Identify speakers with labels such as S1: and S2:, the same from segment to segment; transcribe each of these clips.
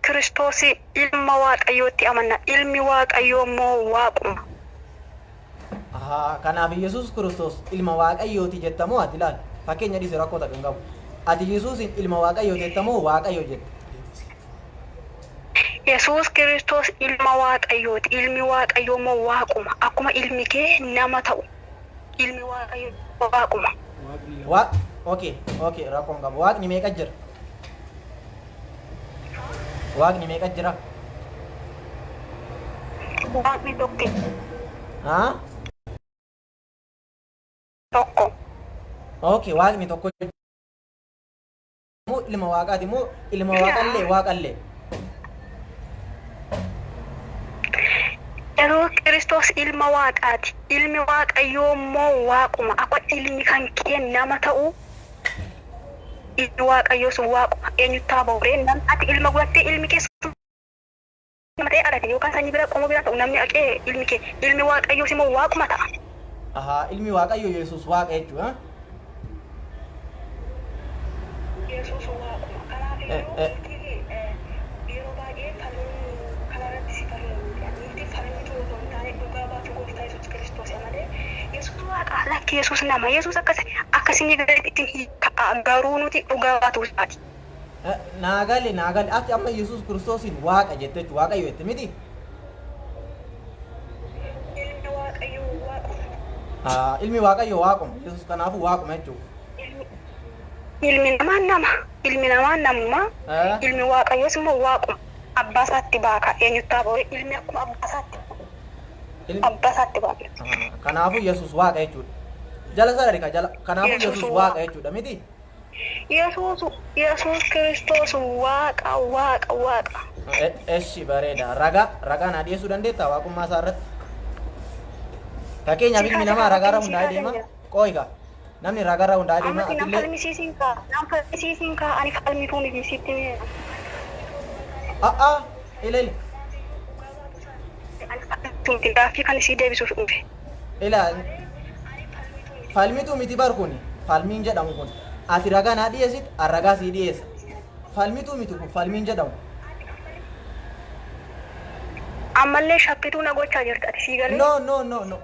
S1: Kiristoos ilma waaqayyooti amanna. Ilmi waaqayyoo moo waaquma?
S2: Kanaaf Yesuus Kiristoos ilma waaqayyooti jettamoo ati ilaali. Fakkeenya dhiisee rakkoota kan qabu. Ati Yesuusin ilma waaqayyoo jettamoo waaqayyo jetta?
S1: Yesuus Kiristoos ilma waaqayyooti. Ilmi waaqayyoo moo waaquma? Akkuma ilmi kee nama ta'u. Ilmi waaqayyoo waaquma.
S2: Okay, rakkoon qabu. Waaqni meeqa jira? Waaqni meeqa jira?
S1: Waaqni tokko. Tokko.
S2: Okay, waaqni tokko. Moo ilma waaqaati moo ilma waaqallee?
S1: Yesuus Kiristoos ilma waaqaati. Ilmi waaqayyoo moo waaquma? Akka ilmi kan kee nama ta'u. Ilmi waaqayyoo sun waaquma. Eenyutti booreen namni ati ilma godhattee ilmi kee nama ta'e arate yookaan sanyii bira qomoo bira ta'u namni aqee ilmi kee ilmi waaqayyoo si moo waaquma ta'a?
S2: Ilmi waaqayyoo Yesuus waaqa jechuudha.
S1: Yesuus waaquma. Kanaaf yeroo baay'ee kanarratti si Lakki Yesuus nama. Yesuus akkasii ittiin garuu nuti dhugaa baatu isaati.
S2: Naagalee ati amma Yesuus Kiristoosin waaqa jettee waaqayyo jette miti? Ilmi waaqayyo waaquma. Yesuus kanaafuu waaquma jechuudha.
S1: Ilmi namaa namummaa. Ilmi waaqayyoos immoo waaquma. Abbaa isaatti baaka. Eenyutti aboore ilmi akkuma abbaa isaatti baaka.
S2: Kanaafuu Yesuus waaqa jechuudha. Jala sadarika jala. Kanaafuu Yesuus waaqa jechuudha miti?
S1: Yesuus Kiristoos waaqa.
S2: Eshi bareeda. Ragaa naa dhiyeessuu dandeettaa waaqummaa isaa irratti? Fakkeenyaaf ilmi namaa ragaarra hundaa'ee deema. Qooyigaa. Namni ragaarra hundaa'ee deema.
S1: Nama falmisiisin kaa ani falmituu miti sitti.
S2: Ilaali.
S1: Gaaffii kan isii deebisuuf dhufe.
S2: Ilaali. Falmituu miti barkuni. Falmiin jedhamu kun. Ati ragaa naa dhiyeessit, ragaa sii dhiyeessa. Falmituu miti kun falmiin jedhamu.
S1: Ammallee shakkituu na gochaa jirta ati sii galee.
S2: No.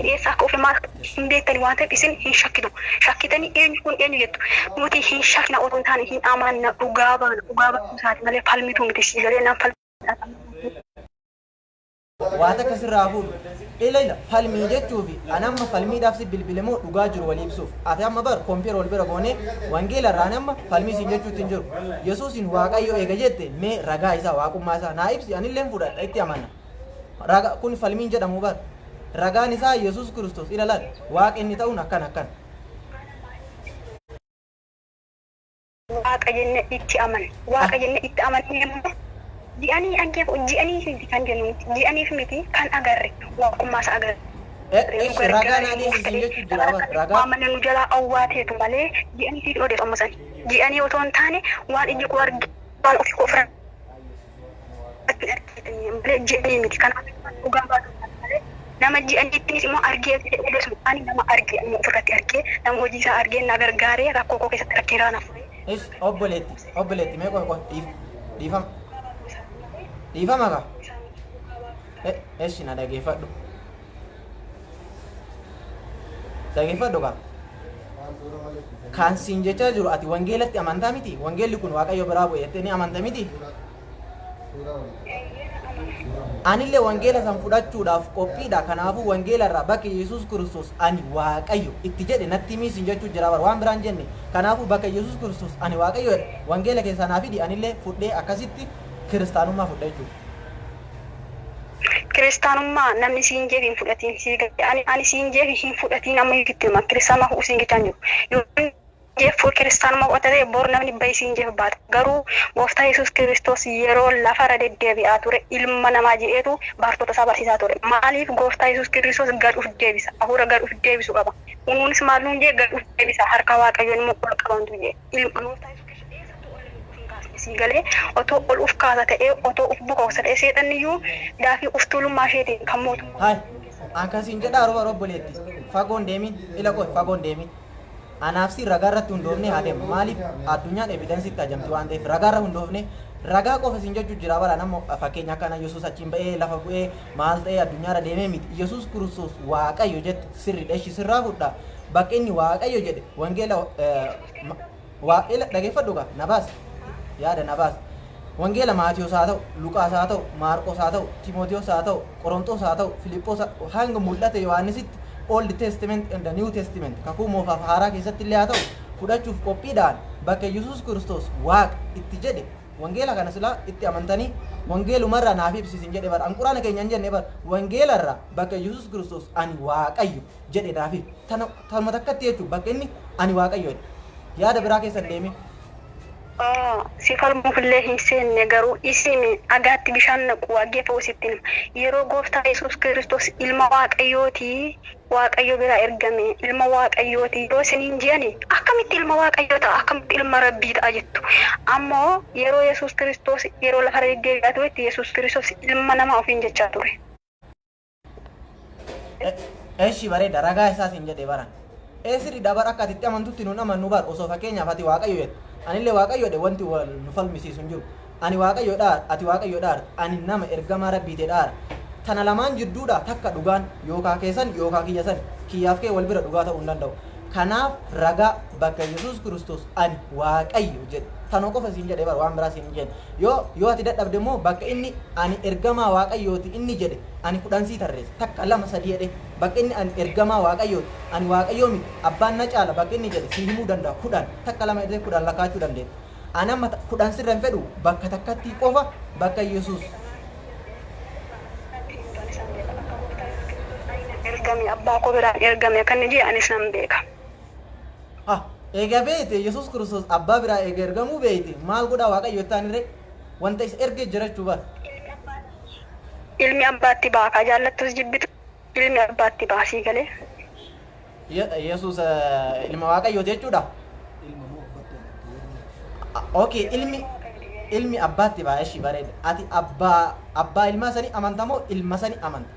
S1: Eessa akka ofimaa hin beektani waan ta'eef isin hin shakkitu. Shakkitanii eenyu kun eenyu jettu. Nuti hin shakkina otoo hin taane hin amanna dhugaa baatu isaati malee falmituu miti sii galee naan falmituu.
S2: Waan akka sirraa fuudhu. Ilaala falmii jechuufi anamma falmiidhaaf si bilbilemoo dhugaa jiru walii ibsuuf. Ati amma bar kompiira wal bira goonee wangeela irraan amma falmii siin jechuutti hin jiru. Yesuusin waaqayyo eega jette mee ragaa isaa waaqummaa isaa naa ibsi anillee fudhadha itti amanna. Ragaa kun falmiin jedhamu bar. Ragaan isaa Yesuus Kiristoos ilaala waaqa inni ta'uun akkan.
S1: Waaqa jenne itti amanne immoo ji'anii kan jennu ji'aniif miti kan agarre waaqummaa isaa agarre.
S2: Ragaa naa dhiyeessi jechuun jira ragaa.
S1: Waamanne nu jalaa awwaateetu malee ji'anii fi odeessu amma sani. Ji'anii otoo hin taane waan iji koo arge waan ofii koo ofirra malee ji'anii miti kanaaf dhugaa baatu malee nama ji'aniittinis immoo argee odeessu ani nama arge ofirratti argee nama hojii isaa argee na gargaaree rakkoo koo keessatti rakkeeraa na fure.
S2: Obboleetti mee qoy dhiifama kaa? Eshi na dhageeffadhu kaa? Kan siin jechaa jiru ati wangeelatti amantaa miti? Wangeelli kun waaqayyo biraa bu'e jettee ni amanta miti? Anillee wangeela san fudhachuudhaaf qophiidha. Kanaafuu wangeela irraa bakka Yesuus Kiristoos ani waaqayyo itti jedhe natti himi siin jechuu jira bara waan biraan jenne. Kanaafuu bakka Yesuus Kiristoos ani waaqayyo wangeela keessaa naa fidi anillee fudhee akkasitti kiristaanummaa fudhaa jechuudha.
S1: Kiristaanummaa namni siin jeef hin fudhatiin sii galee ani siin jeef hin fudhatiin amma itti hima kiristaanummaa fudhuu siin jechaan jiru. Yookiin jeeffuu kiristaanummaa qotatee bor namni bayi siin jeef baata. Garuu gooftaa Yesuus Kiristoos yeroo lafarra deddeebi'aa ture ilma namaa jedheetu bartoota isaa barsiisaa ture. Maaliif gooftaa Yesuus Kiristoos gadhuuf deebisa? Hafuura gadhuuf deebisu qaba. Kunuunis maalluun jee gadhuuf deebisa harka waaqayyoon immoo ol qabantu jee. Sii galee otoo ol uf kaasa ta'ee otoo uf bukoofsa ta'ee seexanniyyuu daafii uf tuulummaa isheetiin kan mootummaa.
S2: Akkasiin jedhaa roba obboleetti fagoon deemin ila qoy fagoon deemin anaaf si ragaa irratti hundoofne haa deemnu maaliif addunyaan evidensitti ajamti waan ta'eef ragaa irra hundoofne ragaa qofa isin jechuu jira bara nama fakkeenya akkana Yesuus achiin ba'ee lafa bu'ee maal ta'ee addunyaa irra deemee miti Yesuus Kiristoos Waaqayyo jette sirri dheeshi sirraa fudha bakka inni Waaqayyo jedhe wangeela dhageeffadhu qa nabaas yaada nabaas wangeela Maatiyos haa ta'u Luqaas haa ta'u Maarqos haa ta'u Timooteos haa ta'u Qorontos haa ta'u Filiphos hanga mul'ate Yohaannisitti Old Testament and the New Testament kakuu moofaaf haaraa keessatti illee haa ta'u fudhachuuf qophiidhaan bakka Yesuus Kiristoos Waaqa itti jedhe wangeela kana silaa itti amantanii wangeelumarraa naaf ibsisin jedhe bara Quraana keenya hin jenne bara wangeelarraa bakka Yesuus Kiristoos ani Waaqayyo jedhe naaf tanuma takkatti jechuudha bakka inni ani Waaqayyo yaada biraa keessa deeme.
S1: Si falmuufillee hin seenne garuu isin agaatti bishaan naqu waggeeffa usittiin yeroo gooftaa Yesuus Kiristoos ilma Waaqayyooti Waaqayyo bira ergame ilma Waaqayyooti yoo isiniin jedhani akkamitti ilma Waaqayyoo ta'a akkamitti ilma Rabbii ta'a jettu ammoo yeroo Yesuus Kiristoos yeroo lafa deddeebi'aa turetti Yesuus Kiristoos ilma namaa ofiin jechaa ture.
S2: Eeshi bareeda ragaa isaas hin jedhee baran eesiri dabar akka atitti amantutti nuun amannu bar osoo fakkeenyaaf ati Waaqayyo jedhe anillee Waaqayyoodhe wanti nu falmisiisu hin jiru ani Waaqayyoodhaa ati Waaqayyoodhaa ani nama ergamaa Rabbiiteedhaa tana lamaan jidduudha takka dhugaan yookaa keessan yookaa kiyyasan kiyyaaf kee wal bira dhugaa ta'uu hin danda'u kanaaf ragaa bakka Yesuus Kiristoos ani Waaqayyo jedhe tanoo qofa siin jedhe bara waan biraa siin jedhe yoo ati dadhabde immoo bakka inni ani ergamaa Waaqayyooti inni jedhe ani kudhan sii tarreessa takka lama sadii jedhe bakka inni ani ergamaa Waaqayyooti ani Waaqayyoo miti abbaan na caala bakka inni jedhe sii himuu danda'a kudhan takka lama jedhee kudhan lakkaachuu dandeenya ani amma kudhan sirra hin fedhu bakka takkatti qofa bakka Yesuus
S1: ergame abbaa koo biraan ergame kan jedhe anis nan beeka.
S2: Eega beete Yesuus Kiristoos abbaa biraa eega ergamuu beete maal godhaa Waaqayyo taanirre wanta isa erge jirachuu bara.
S1: Ilmi abbaatti baakaa jaallattus jibbitu ilmi abbaatti baasii galee.
S2: Yesuus ilma Waaqayyo jechuudha. Okay ilmi abbaatti baa eshi bareeda ati abbaa ilma sanii amantamoo ilma sanii amanta.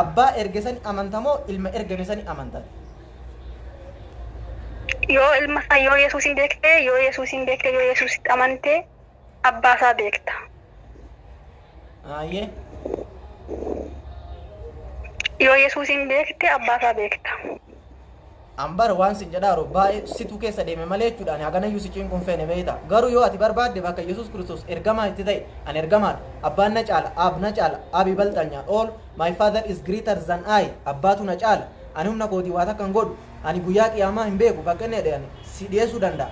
S2: Abbaa erge sanii amantamoo ilma ergame sanii amanta.
S1: Yoo ilma isaa yoo Yesuusin beekte yoo Yesuusitti amante abbaa isaa beekta.
S2: Ayyee.
S1: Yoo Yesuusin beekte abbaa isaa beekta.
S2: Ambar waan sin jedhaaru baay'ee situ keessa deeme malee jechuudhaan haganayyuu si ciin kun feene beeyta garuu yoo ati barbaadde bakka Yesuus Kiristoos ergamaa itti ta'e ani ergamaadha abbaan na caala aab na caala aabi balxanya all my father is greater than I abbaatu na caala ani humna kootii waa takka hin godhu ani guyyaa qiyaamaa hin beeku bakka inni jedhan si dhiyeessuu danda'a.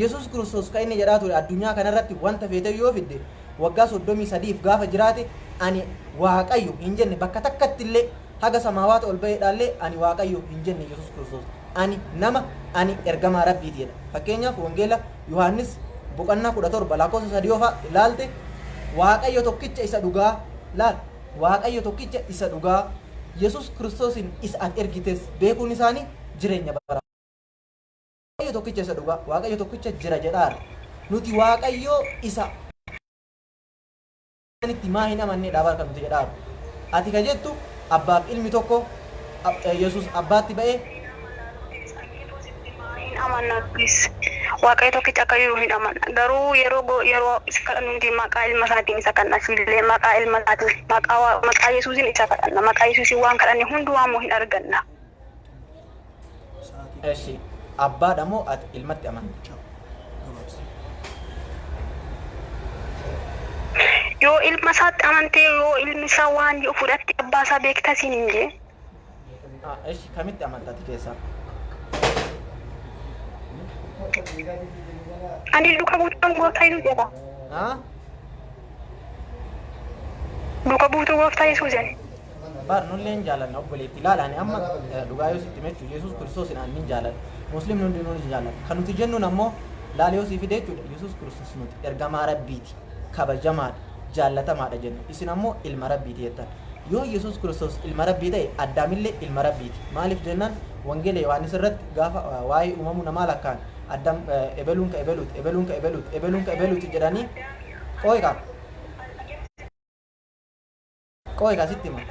S2: Yesuus Kiristoos kan inni jedhaa ture addunyaa kanarratti wanta feete yoo fidde waggaa 33 gaafa jiraate ani Waaqayyo hin jenne bakka takkatti illee haga samaawaata ol ba'eedhaallee ani Waaqayyo hin jenne Yesuus Kiristoos ani nama ani ergamaa Rabbiitiidha. Fakkeenyaaf wangeela Yohaannis boqonnaa 17 lakkoofsa 3 yoo ilaalte Waaqayyo tokkicha isa dhugaa laal Waaqayyo tokkicha isa dhugaa Yesuus Kiristoosin isa ati ergites beekuun isaanii jireenya bara. Waaqayyo tokkicha isa dhugaa Waaqayyo tokkicha jira jedhaara nuti Waaqayyo isa itti maa hin amannee dhaabar kan nuti jedhaaru ati ka jettu abbaaf ilmi tokko Yesuus abbaatti ba'ee
S1: hin amannattis Waaqayyo tokkicha akka jiru hin amanna garuu yeroo kadhannuti maqaa ilma isaatiin isa kadhanna fillee maqaa ilma isaatiin maqaa Yesuusin isa kadhanna maqaa Yesuusin waan kadhanne hundumaa immoo hin arganna.
S2: Eshi abbaadha moo ati ilmatti amanta?
S1: Yoo ilma isaatti amantee yoo ilmi isaa waan jiru fudhatte abbaa isaa beekta siin hin jee.
S2: Eshi kamitti amantati keessaa?
S1: Ani duka buutuun gooftaa Yesuus jedha. Duka buutuu gooftaa Yesuus jedha.
S2: Bar nulleen jaalanna obboleetti ilaalaani amma dhugaa yoo sitti mechu Yesuus Kiristoos hin jaalanna muslimni hundi nuuni jaalanna kan nuti jennuun ammoo laala yoo siif fide jechuudha Yesuus Kiristoos nuti ergamaa Rabbiiti kabajamaadha jaallatamaadha jennu isin ammoo ilma Rabbiiti jettan yoo Yesuus Kiristoos ilma Rabbii ta'e addaamillee ilma Rabbiiti maaliif jennaan wangeela Yohaannis irratti gaafa waa'ee uumamuu namaa lakkaan addaam ebeluun ka ebeluuti jedhanii qooyqa sitti hima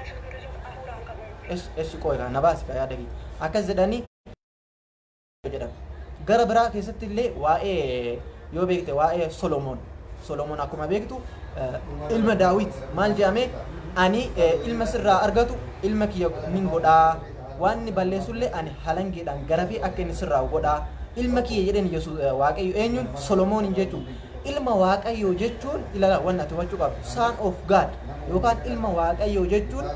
S2: eshi qooyqa na baasi ka yaada kiyya akkas jedhanii jedhan gara biraa keessatti illee waa'ee yoo beekte waa'ee Solomoon akkuma beektu ilma Daawit maal jedhame ani ilma sirraa argatu ilma kiyya nin godhaa waan ni balleessullee ani halangeedhaan garafii akka inni sirraa godhaa ilma kiyya jedheen Yesuus Waaqayyo eenyuun Solomoonin jechuun ilma Waaqayyo jechuun ilala waan ati hubachuu qabdu son of God yookaan ilma Waaqayyo jechuun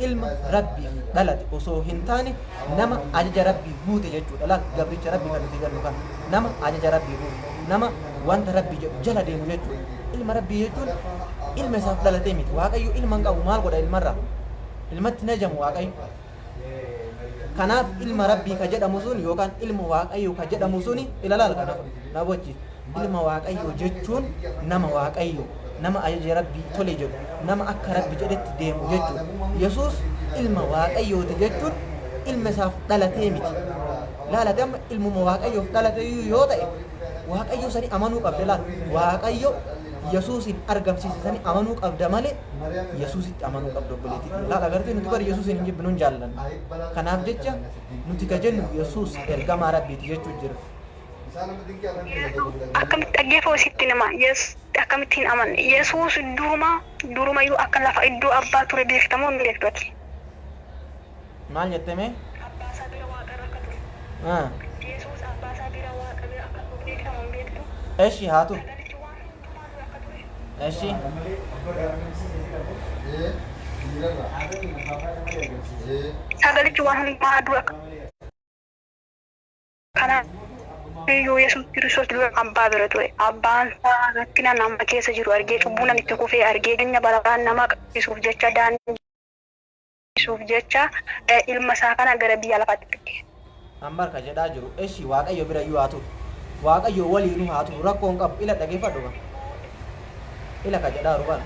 S2: ilma Rabbiif dhalate osoo hin taane nama ajaja Rabbii guute jechuudha. Laal gabricha Rabbii kan nuti jennu kan nama ajaja Rabbii guute nama wanta Rabbii jedhu jala deemu jechuudha. Ilma Rabbii jechuun ilma isaaf dhalatee miti. Waaqayyo ilma hin qabu maal godha ilmarraa? Ilmatti najamu Waaqayyo. Kanaaf ilma Rabbii ka jedhamu sun yookaan ilma Waaqayyo ka jedhamu suni ilalaal kana na bochi. Ilma Waaqayyo jechuun nama Waaqayyo nama ajaja Rabbii tole jedhu nama akka Rabbi jedhetti deemu jechuudha. Yesuus ilma Waaqayyooti jechuun ilma isaaf dhalatee miti. Laalate amma ilmuma Waaqayyoof dhalatee yoo ta'e Waaqayyo sani amanuu qabda laal. Waaqayyo Yesuusin argamsiisanii amanuu qabda malee Yesuusitti amanuu qabda obboleettii. Laal agartee nuti bari Yesuusin hin jibbinu hin jaallannu. Kanaaf jecha nuti ka jennu Yesuus ergamaa Rabbiiti jechuu jira.
S1: Akkamitti dhaggeeffoo sitti nama akkamittiin amanne Yesuus durumayyuu akka lafa iddoo abbaa ture beektamoo hin beektuuti.
S2: Maal jettame?
S1: Abbaa isaa bira waaqa irra akka ture. Yesuus abbaa isaa bira waaqa bira akka ture beektamoo hin beektu.
S2: Eshi haa turu. Eshi.
S1: Sagalichi waan hundumaa dura kana Iyo Yesuus Kiristoos dura abbaa bira ture. Abbaan isaa rakkina nama keessa jiru argee cubbuu namitti kufee argee jireenya barabaan nama qaqqisuuf jecha daandisuuf jecha ilma isaa kana gara biyya lafaatti fide.
S2: Ambar ka jedhaa jiru eshi Waaqayyo bira iyyuu haa turu. Waaqayyo waliinuu haa turu rakkoon qabu ila dhageeffadhu kan. Ila ka jedhaa rubaan.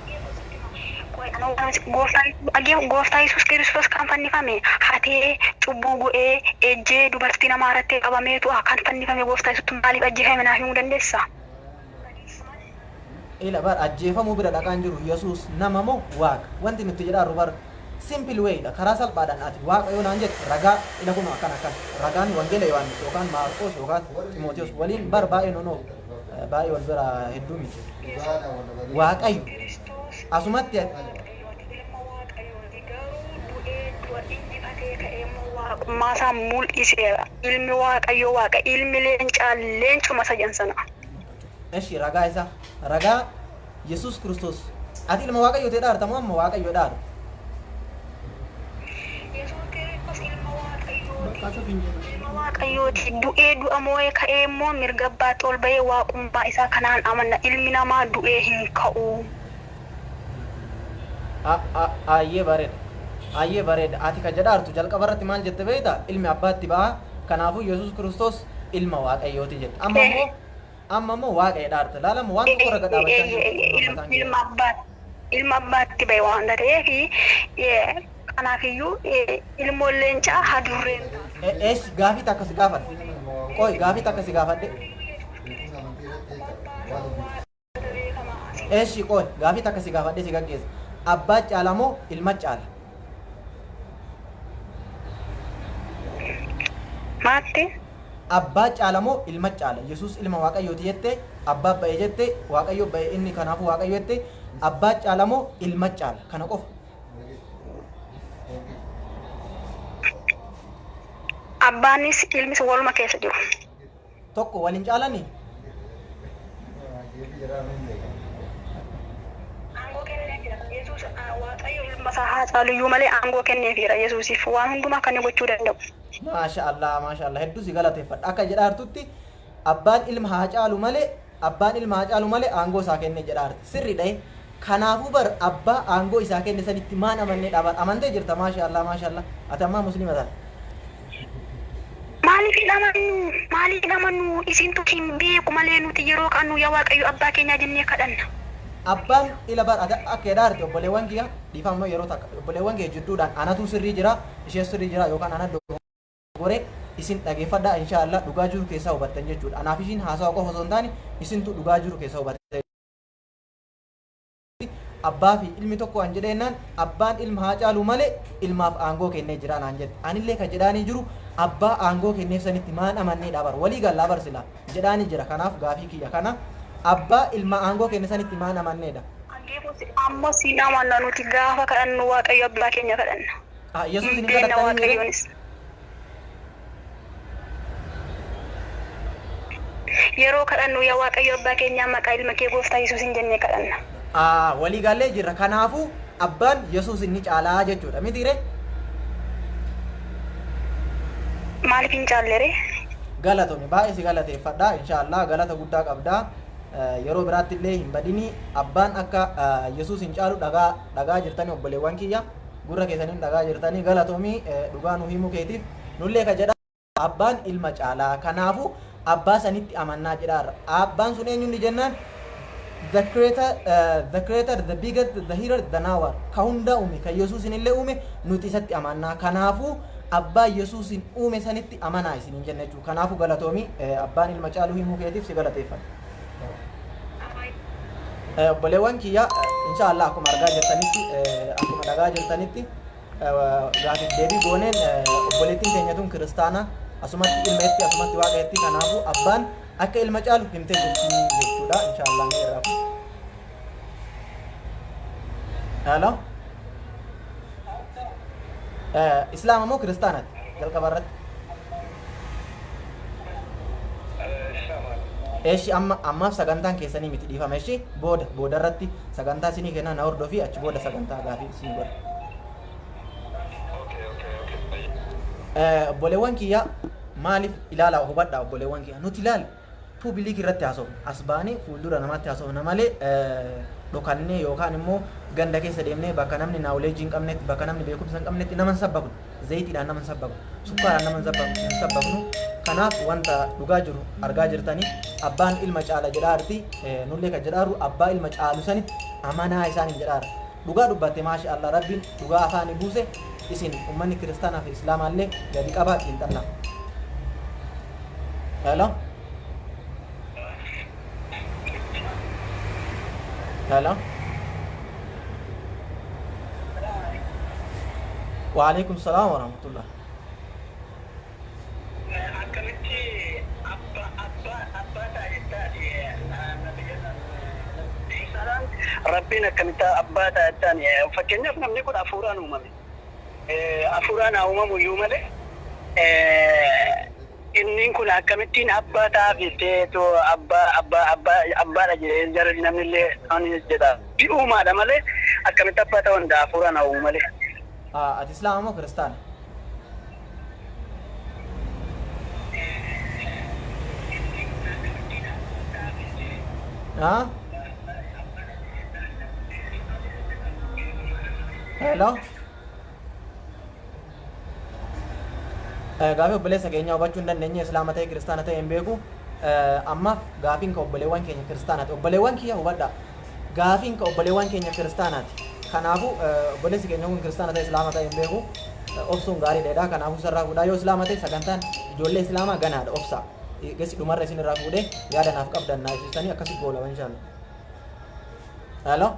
S2: Gooftaa Yesuus Kiristoos kan fannifame hatee cubbuu go'ee ejjee dubartii namaa irratti qabameetu kan fannifame gooftaa Yesuus maaliif ajjeefame naaf himuu dandeessaa? Ila bar ajjeefamuu bira dhaqaan jiru Yesuus nama moo Waaqa? Wanti nuti jedhaa rubar simple way dha karaa salphaadhaan ati Waaqa yoo naan jette ragaa ila kun akkana ragaan wangeela Yohaannis yookaan Maarqos yookaan Ximootiyoos waliin bar baay'ee nonoo baay'ee wal bira hedduu miti. Waaqayyo asumatti
S1: maasaa mul'iseera ilmi Waaqayyo Waaqa ilmi leencuma sajansana.
S2: Eshi ragaa isa ragaa Yesuus Kiristoos ati ilma Waaqayyo ta'e dhaarta moo amma Waaqayyo dhaarta?
S1: Yesuus Kiristoos ilma Waaqayyooti du'ee du'a moo'ee ka'ee immoo mirga abbaatti ol bahee waaqummaa isaa kanaan amanna ilmi namaa du'ee hin ka'u.
S2: Ayyee bareeda ati ka jedhaartu jalqaba irratti maal jette beekta ilmi abbaatti ba'a kanaafuu Yesuus Kiristoos ilma Waaqayyooti jette amma immoo Waaqayyo dhaarta laalama waan tokko irra gadhaabachaa
S1: ilma abbaatti ba'e waan ta'eef kanaafiyyuu ilmoon leencaa hadurreen
S2: eesh gaafii takka si gaafadhe qoy gaafii takka si gaafadhe eeshi qoy gaafii takka si gaafadhe si gaggeessa abbaa caala moo ilma caala?
S1: Maatti?
S2: Abbaa caala moo ilma caala? Yesuus ilma Waaqayyooti jette abbaa ba'e jette Waaqayyo ba'e inni kanaafuu Waaqayyo jette abbaa caala moo ilma caala? Kana qofa.
S1: Abbaanis ilmis waluma keessa jiru.
S2: Tokko waliin caalanii?
S1: Waaqayyo ilma isaa haa caaluyyuu malee aangoo kenneefiira Yesuusiif waan hundumaa kan gochuu danda'u.
S2: Maashaallah hedduu si galateeffadha akka jedhaartutti abbaan ilma haa caalu malee aangoo isaa kenne jedhaarti sirriidha. Kanaafuu bar abbaa aangoo isaa kenne sanitti maan amannee dhaabata amantee jirta maashaallah ati ammaa musliima taate.
S1: Maaliif hidhamannu isintu hin beeku malee nuti yeroo qaannu yaa Waaqayyo abbaa keenyaa jennee kadhanna.
S2: Abbaan ila bar akka jedhaarti obboleewwan kiyya dhiifammoo yeroo takka obboleewwan kiyya jidduudhaan anatu sirrii jira ishee sirrii jira yookaan ana gore isin dhageeffadhaa inshaallah dhugaa jiru keessaa hubattan jechuudha. Anaaf ishiin haasawa qofa osoo hin taane isintu dhugaa jiru keessaa hubattan. Abbaa fi ilmi tokko an jedheennan abbaan ilma haa caalu malee ilmaaf aangoo kennee jira naan jette. Anillee kan jedhaanii jiru abbaa aangoo kenneef sanitti maan amanneedha bar walii gallaa bar sila jedhaani jira kanaaf gaafii kiyya kana abbaa ilma aangoo kenne sanitti maan amanneedha
S1: amma siin amanna nuti gaafa kadhannu waaqayyo abbaa keenya kadhanna
S2: yesuus ni
S1: beena
S2: kadhatanii
S1: waaqayyoonis yeroo kadhannu yaa waaqayyo abbaa keenya maqaa ilma kee gooftaa yesuusin jennee kadhanna
S2: walii gallee jirra kanaafu abbaan yesuus inni caalaa jechuudha miti ree
S1: maaliif hin caallee
S2: galatoomni baay'ee si galateeffadha inshaallah galata guddaa qabdaa yeroo biraatti illee hin badini abbaan akka yesuus hin caalu dhagaa jirtanii obboleewwan kiyya gurra keessaniin dhagaa jirtanii galatoomii dhugaa nu himuu keetiif nullee ka jedha abbaan ilma caalaa kanaafu abbaa sanitti amannaa jedhaarra abbaan sun eenyuun jennaan the creator the biggest the hero the knower ka hunda uume ka yesuusin illee uume nuti isatti amannaa kanaafu abbaa yesuusin uume sanitti amanaa isiniin jenna jechuudha kanaafu galatoomi abbaan ilma caaluu himuu keetiif si galateeffadha obboleewwan kiyya inshaallah akkuma argaa jirtanitti akkuma dhagaa jirtanitti gaafiif deebii gooneen obboleettiin keenya tun kiristaana asumatti ilmeetti asumatti waaqeetti kanaafu abbaan akka ilma caalu himtee jirti jechuudha inshaallah ni irraa hello islaama moo kiristaanati jalqaba irratti eeshi ammaaf sagantaan keessanii miti dhiifama eeshi booda irratti sagantaa isinii kenna na hordofii achi booda sagantaa gaafii isinii godha obboleewwan kiyya maaliif ilaalaa hubadhaa obboleewwan kiyya nuti ilaali puubiliik irratti haasofna as baanee fuuldura namaatti haasofna malee dhokannee yookaan immoo ganda keessa deemnee bakka namni naawuleejii hin qabnetti bakka namni beekumsa hin qabnetti naman sabbabnu zayitiidhaan naman sabbabnu sukkaaraan naman sabbabnu kanaaf wanta dhugaa jiru argaa jirtanii abbaan ilma caala jedhaarti nullee kan jedhaaru abbaa ilma caalu sanitti amanaa isaaniin jedhaara dhugaa dubbatte maasha Allah rabbiin dhugaa afaanii buuse isin ummanni kiristaanaa fi islaamaallee gadi qabaa xiinxallaa hello hello وعليكم السلام ورحمة الله
S3: ربنا كمتا أباتا الثانية فكنا في نملك أفوران أممي أفوران أمم يومله إنن كنا كمتين أباتا في تيتو أبا رجال نملي أني جدا في أمة دمله أكمتا أباتا وندا أفوران أممله
S2: الإسلام مو كريستان hello gaafii obboleessa keenya hubachuu hin dandeenye islaama ta'e kiristaana ta'e hin beeku ammaaf gaafiin ka obboleewwan keenya kiristaanaati obboleewwan kiyya hubadha gaafiin ka obboleewwan keenya kiristaanaati kanaafu obboleessi keenya kun kiristaana ta'e islaama ta'e hin beeku obsuun gaariidha kanaafu sarraa fuudhaa yoo islaama ta'e sagantaan ijoollee islaamaa ganaadha obsaa gasi dhumarra isin irraa fuudhee yaada naaf qabdan naa ibsitanii akkasi goolaman inshallah hello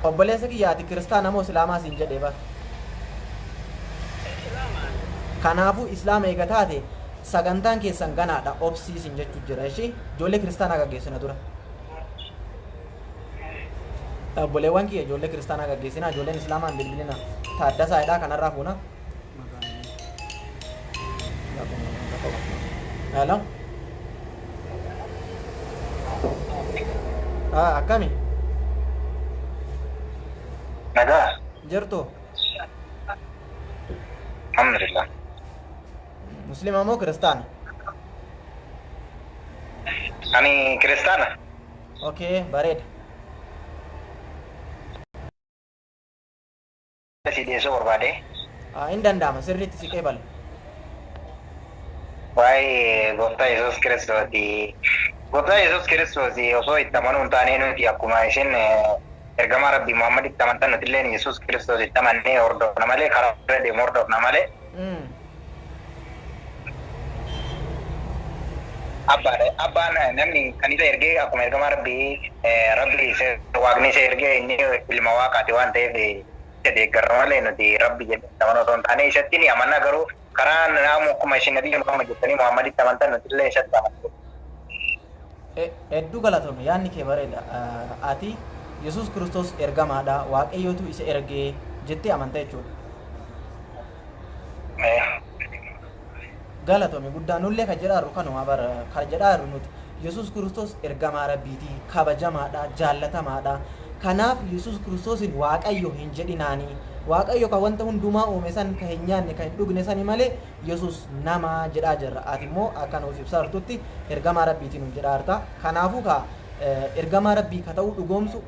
S2: obboleessa kiyyaati kiristaana moo islaamaa siin jedhee bara kanaafu islaama eega taate sagantaan keessan ganaadha obsiisin jechuu jira ishee ijoollee kiristaanaa gaggeessina dura obboleewwan kiyya ijoollee kiristaanaa gaggeessina ijoolleen islaamaa hin bilbilina taaddasaadha kanarraa fuuna hello akkami
S3: Nagaa.
S2: Jirtu.
S3: Alhamdulillah.
S2: Muslima moo kiristaana?
S3: Ani kiristaana.
S2: Okay, bareeda.
S3: Si dhiyeessuu barbaade.
S2: Hin danda'ama sirriitti si qeebala.
S3: Waa'ee gooftaa Yesuus Kiristooti. Gooftaa Yesuus Kiristooti osoo itti amanuu hin taane nuti akkuma isin ergamaa Rabbi Muhammad itti amantan nuti illee Yesuus Kiristoos itti amannee hordofna malee karaa irra deemu hordofna malee. abbaan namni kan isa ergee akkuma ergamaa rabbi waaqni isa ergee inni ilma waaqaati waan ta'eef isa deeggarra malee nuti rabbi jedhaman otoo hin taane isatti ni amanna garuu karaa naamu akkuma isin nabii Muhammad jettanii Muhammaditti amantan nuti illee isatti amanna.
S2: Hedduu galatoomi yaadni kee bareeda. Ati Yesuus Kiristoos ergamaadha waaqayyootu isa ergee jettee amanta jechuudha. Galatoomi guddaa nullee kan jedhaaru kanuma bara kan jedhaaru nuti Yesuus Kiristoos ergamaa rabbiiti kabajamaadha jaallatamaadha. Kanaaf Yesuus Kiristoosin waaqayyo hin jedhinaanii waaqayyo kan wanta hundumaa uume san kan hin nyaanne kan hin dhugne sani malee Yesuus nama jedhaa jirra. Ati immoo akka nuuf ibsartutti ergamaa rabbiitiin nuuf jedhaarta. Kanaafuu ka ergamaa rabbii ka ta'uu dhugoomsu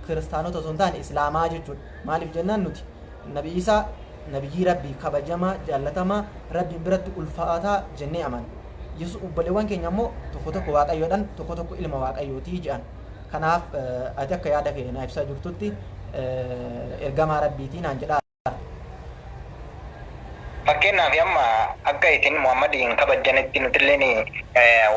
S2: kiristaanota osoo hin taane islaamaa jechuudha. Maaliif jennaan nuti nabi Isaa nabiyyi rabbii kabajamaa jaallatamaa rabbiin biratti ulfaataa jennee amanna. Yesuus obboleewwan keenya immoo tokko tokko waaqayyoodhaan tokko tokko ilma waaqayyootii jedhan. Kanaaf ati akka yaada kee na ibsaa jirtutti ergamaa rabbiitiin naan jedhaa.
S3: Fakkeenyaaf amma akka isin Muhammadiin kabajanitti nutilleen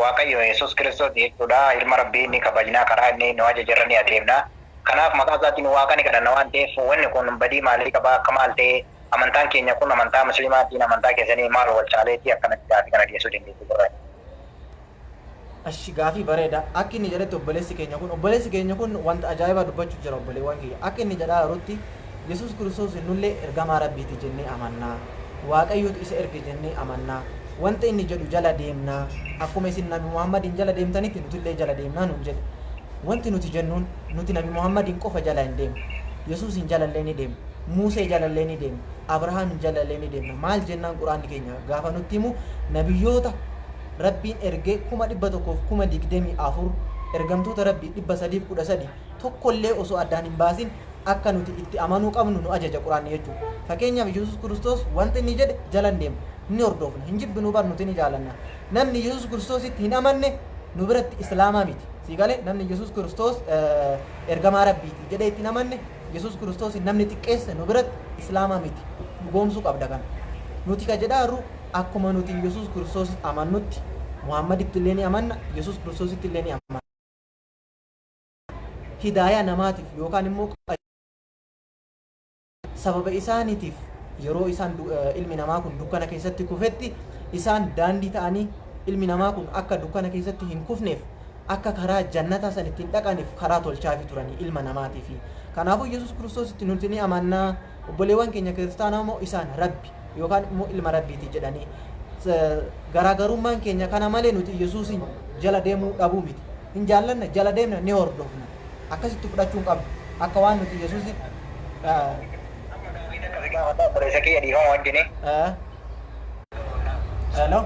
S3: waaqayyo Yesuus Kiristoos jechuudha ilma rabbii inni kabajnaa karaa inni nu ajajarranii adeemna. Kanaaf maqaa isaatiin waaqa ni kadhanna waan ta'eef wanni kun badii maalii qabaa akka maal ta'e amantaan keenya kun amantaa musliimaatiin amantaa keessanii maal wal caaleetii akkanatti gaafii kana dhiyeessuu dandeessu jirra.
S2: Ashi gaafii bareeda akka inni jedhetti obboleessi keenya kun wanta ajaa'ibaa dubbachuu jira obboleewwan kiyya akka inni jedhaa jirutti Yesuus Kiristoos nullee ergamaa rabbiiti jennee amannaa waaqayyootu isa erge jennee amannaa wanta inni jedhu jala deemnaa akkuma isin nabi Muhammadiin jala deemtanitti nutillee jala deemnaa nun jedhe wanti nuti jennuun nuti nabi Muhammadiin qofa jala hin deemnu Yesuusin jalallee ni deemnu Musee jalallee ni deemnu Abrahaam jalallee ni deemna maal jennaan quraanni keenya gaafa nutti himu nabiyyoota rabbiin ergee 124 ergamtoota rabbii 313 tokkollee osoo addaan hin baasin akka nuti itti amanuu qabnu nu ajaja quraanni jechuudha. Fakkeenyaaf Yesuus Kiristoos wanta inni jedhe jala hin deemnu ni hordofna hin jibbinu bar nuti ni jaalanna. Namni Yesuus Kiristoositti hin amanne nu biratti islaamaa miti. Siigalee namni Yesuus Kiristoos ergamaa rabbiiti jedhee itti hin amanne Yesuus Kiristoos namni xiqqeesse nu biratti islaamaa miti. Goomsuu qabda kana. Nuti ka jedhaaru akkuma nuti Yesuus Kiristoos amannutti Muhammaditti illee ni amanna Yesuus Kiristoositti illee ni amanna. Hidaayaa namaatiif yookaan immoo sababa isaaniitiif yeroo isaan ilmi namaa kun dukkana keessatti kufetti isaan daandii ta'anii ilmi namaa kun akka dukkana keessatti hin kufneef akka karaa jannataa san ittiin dhaqaniif karaa tolchaafi turanii ilma namaatiif. Kanaafuu Yesuus Kiristoositti nuti ni amannaa obboleewwan keenya kiristaanaa immoo isaan rabbi yookaan immoo ilma rabbiiti jedhanii garaagarummaan keenya kana malee nuti Yesuusin jala deemuu dhabuu miti. Hin jaallanna jala deemna ni hordofna. Akkasitti fudhachuun qabdu akka waan nuti Yesuusin hello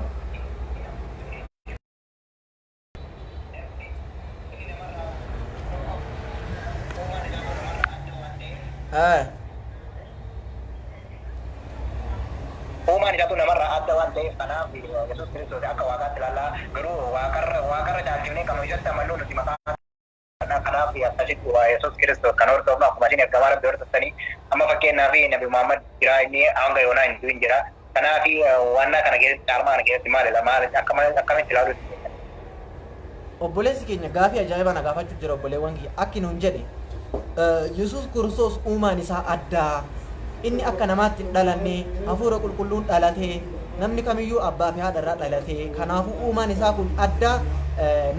S3: uumaan isaatu namarraa adda waan ta'eef kanaaf Yesuus Kiristoos akka waaqaatti ilaallaa garuu waaqarra caalchifnee kan hojjatti amaluu nuti maqaa kanaaf akkasitti waa Yesuus Kiristoos kan hordofnu akkuma isin ergamaa rabbii hordoftanii amma fakkeenyaaf nabi Muhammad jira inni hanga yoonaa hin jira kanaaf waan kana keessatti caalmaa kana keessatti maal akkamitti ilaaluu
S2: obboleessi keenya gaafii ajaa'ibaa na gaafachuu jira obboleewwan kiyya akki nuun jedhe Yesuus Kiristoos uumaan isaa addaa inni akka namaatti hin dhalanne hafuura qulqulluun dhalatee namni kamiyyuu abbaa fi haadha irraa dhalatee kanaafuu uumaan isaa kun addaa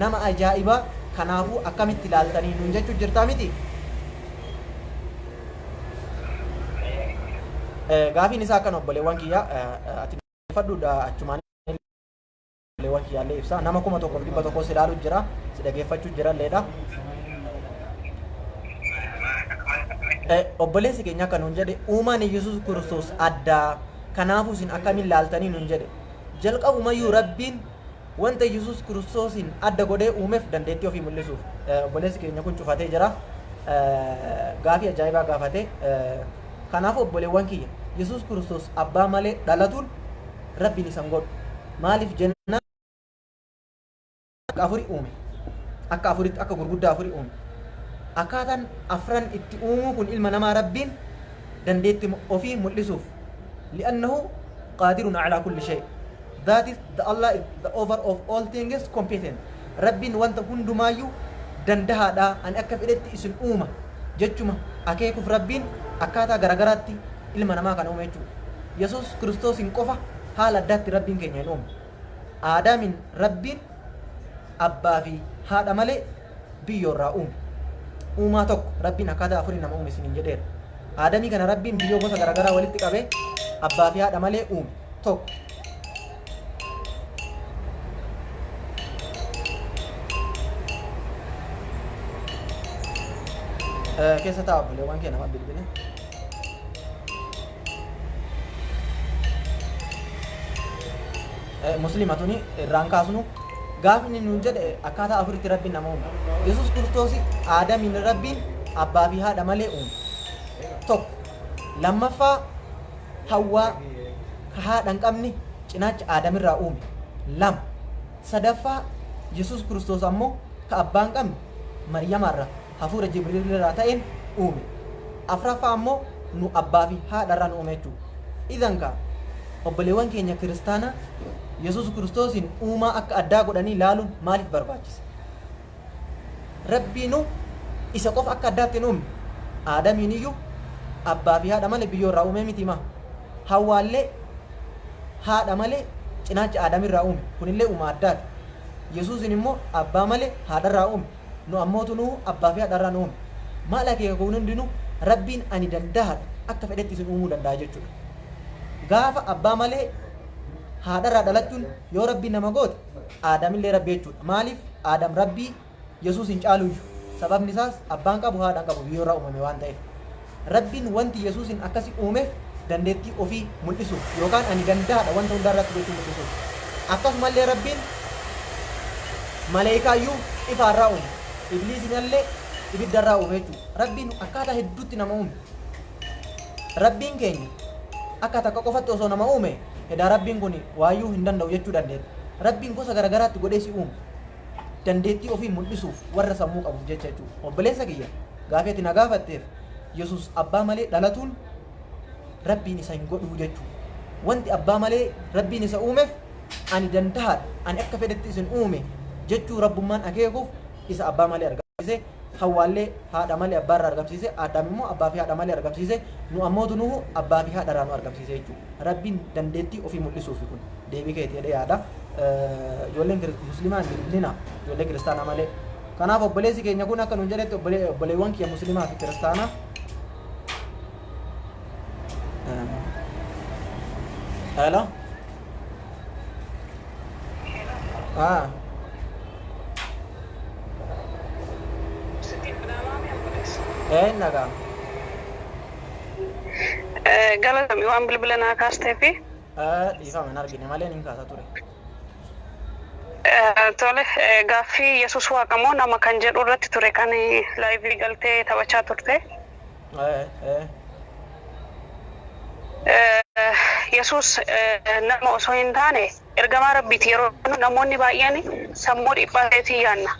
S2: nama ajaa'ibaa kanaafuu akkamitti ilaaltanii nuun jechuu jirtaa miti. Gaafiin isaa akkan obboleewwan kiyya ati fadhuudha achumaan obboleewwan kiyyaallee ibsa nama 1,100 si ilaaluu jira si dhageeffachuu jiralleedha. Obboleessi keenya akka nuun jedhe uumaan Yesuus Kiristoos addaa kanaafuu isin akkamiin ilaaltanii nuun jedhe jalqabumayyuu rabbiin wanta Yesuus Kiristoosin adda godhee uumeef dandeettii ofii mul'isuuf obboleessi keenya kun cufatee jira gaafii ajaa'ibaa gaafate kanaaf obboleewwan kiyya Yesuus Kiristoos abbaa malee dhalatuun rabbiin isan godhu maaliif jenna akka afurii uume akka afuritti akka gurguddaa afurii uume akkaataan afran itti uumuu kun ilma namaa rabbiin dandeettii ofii mul'isuuf li'annahu qaadirun alaa kulli shay that is the Allah is the over of all things competent. Rabbiin wanta hundumayyuu dandahaadha ani akka fedhetti isin uuma jechuma akeekuuf Rabbiin akkaataa garagaraatti ilma namaa kana uume jechuudha. Yesuus Kiristoosin qofa haala addaatti Rabbiin keenya hin uume. Aadaamin Rabbiin abbaa fi haadha malee biyyoorraa uume. Uumaa tokko Rabbiin akkaataa afurii nama uume isiniin jedheera. Aadamii kana Rabbiin biyyoo gosa garagaraa walitti qabee abbaa fi haadha malee uume tokko. Keessa taa'u buleewwan kee nama bilbile. Musliimatuni irraan kaasnu gaafni nuun jedhe akkaataa afuritti Rabbiin nama uume. Yesuus Kiristoos Aadamiin Rabbiin abbaa fi haadha malee uume. Tokko. Lammaffaa Hawwaa ka haadha hin qabne cinaacha Aadamirraa uume. Lama. Sadaffaa Yesuus Kiristoos ammoo ka abbaa hin qabne Maryamarraa hafuura Jibriilirraa ta'een uume. Afraffaa ammoo nu abbaa fi haadharraa nu uume jechuudha. Idan ka obboleewwan keenya kiristaanaa Yesuus Kiristoosin uumaa akka addaa godhanii ilaaluun maaliif barbaachisa? Rabbiinu isa qofa akka addaatti hin uumne. Aadamiin iyyuu abbaa fi haadha malee biyyoorraa uume miti maa. Hawwaallee haadha malee cinaacha Aadamirraa uume. Kunillee uumaa addaati. Yesuusin immoo abbaa malee haadharraa uume. Nu ammootu nu abbaa fi haadharraa nu uume. Maal akeeka kun hundinuu Rabbiin ani danda'a akka fedhetti isin uumuu danda'a jechuudha. Gaafa abbaa malee haadharraa dhalachuun yoo Rabbiin nama goote Aadamillee Rabbii jechuudha. Maaliif Aadam Rabbii Yesuus hin caaluyyuu. Sababni isaas abbaan qabu haadhaan qabu biyyoorraa uumame waan ta'eef. Rabbiin wanti Yesuusin akkasi uumeef dandeettii ofii mul'isuuf yookaan ani danda'aadha wanta hundarratti gochuu mul'isuuf. Akkasumallee Rabbiin maleekaayyuu ifaarraa uume. Ibliisinallee ibiddarraa uume jechuudha. Rabbiin akkaataa hedduutti nama uume. Rabbiin keenya akka takka qofatti osoo nama uume edaa Rabbiin kun waayyuu hin danda'u jechuu dandeenya. Rabbiin gosa garagaraatti godhee si uume. Dandeettii ofii mul'isuuf warra sammuu qabuuf jecha jechuudha. Obboleessa kiyya gaafeeti na gaafatteef Yesuus abbaa malee dhalatuun Rabbiin isa hin godhuu jechuudha. Wanti abbaa malee Rabbiin isa uumeef ani dandahaadha ani akka fedhetti isin uume jechuu Rabbummaan akeekuuf isa abbaa malee argamsiise. Hawwaallee haadha malee abbaarraa argamsiise. Aadaam immoo abbaa fi haadha malee argamsiise. Nu ammootu nuhu abbaa fi haadharraa nu argamsiise jechuudha. Rabbiin dandeettii ofii mul'isuuf kun deebii keetii jedhee yaada. Ijoolleen musliimaa hin bilbilina ijoollee kiristaanaa malee. Kanaaf obboleessi keenya kun akka nuun jedhetti obboleewwan kiyya musliimaa fi kiristaanaa hello nagaa
S1: galatami waan bilbila naa kaastee fi
S2: dhiifama hin argine malee nin kaasa ture.
S1: Tole gaaffii Yesuus waaqamoo nama kan jedhu irratti ture kan laayivii galtee taphachaa turte. Yesuus nama osoo hin taane ergamaa Rabbiiti. Yeroo namoonni baay'een sammuu dhiphateetii yaanna.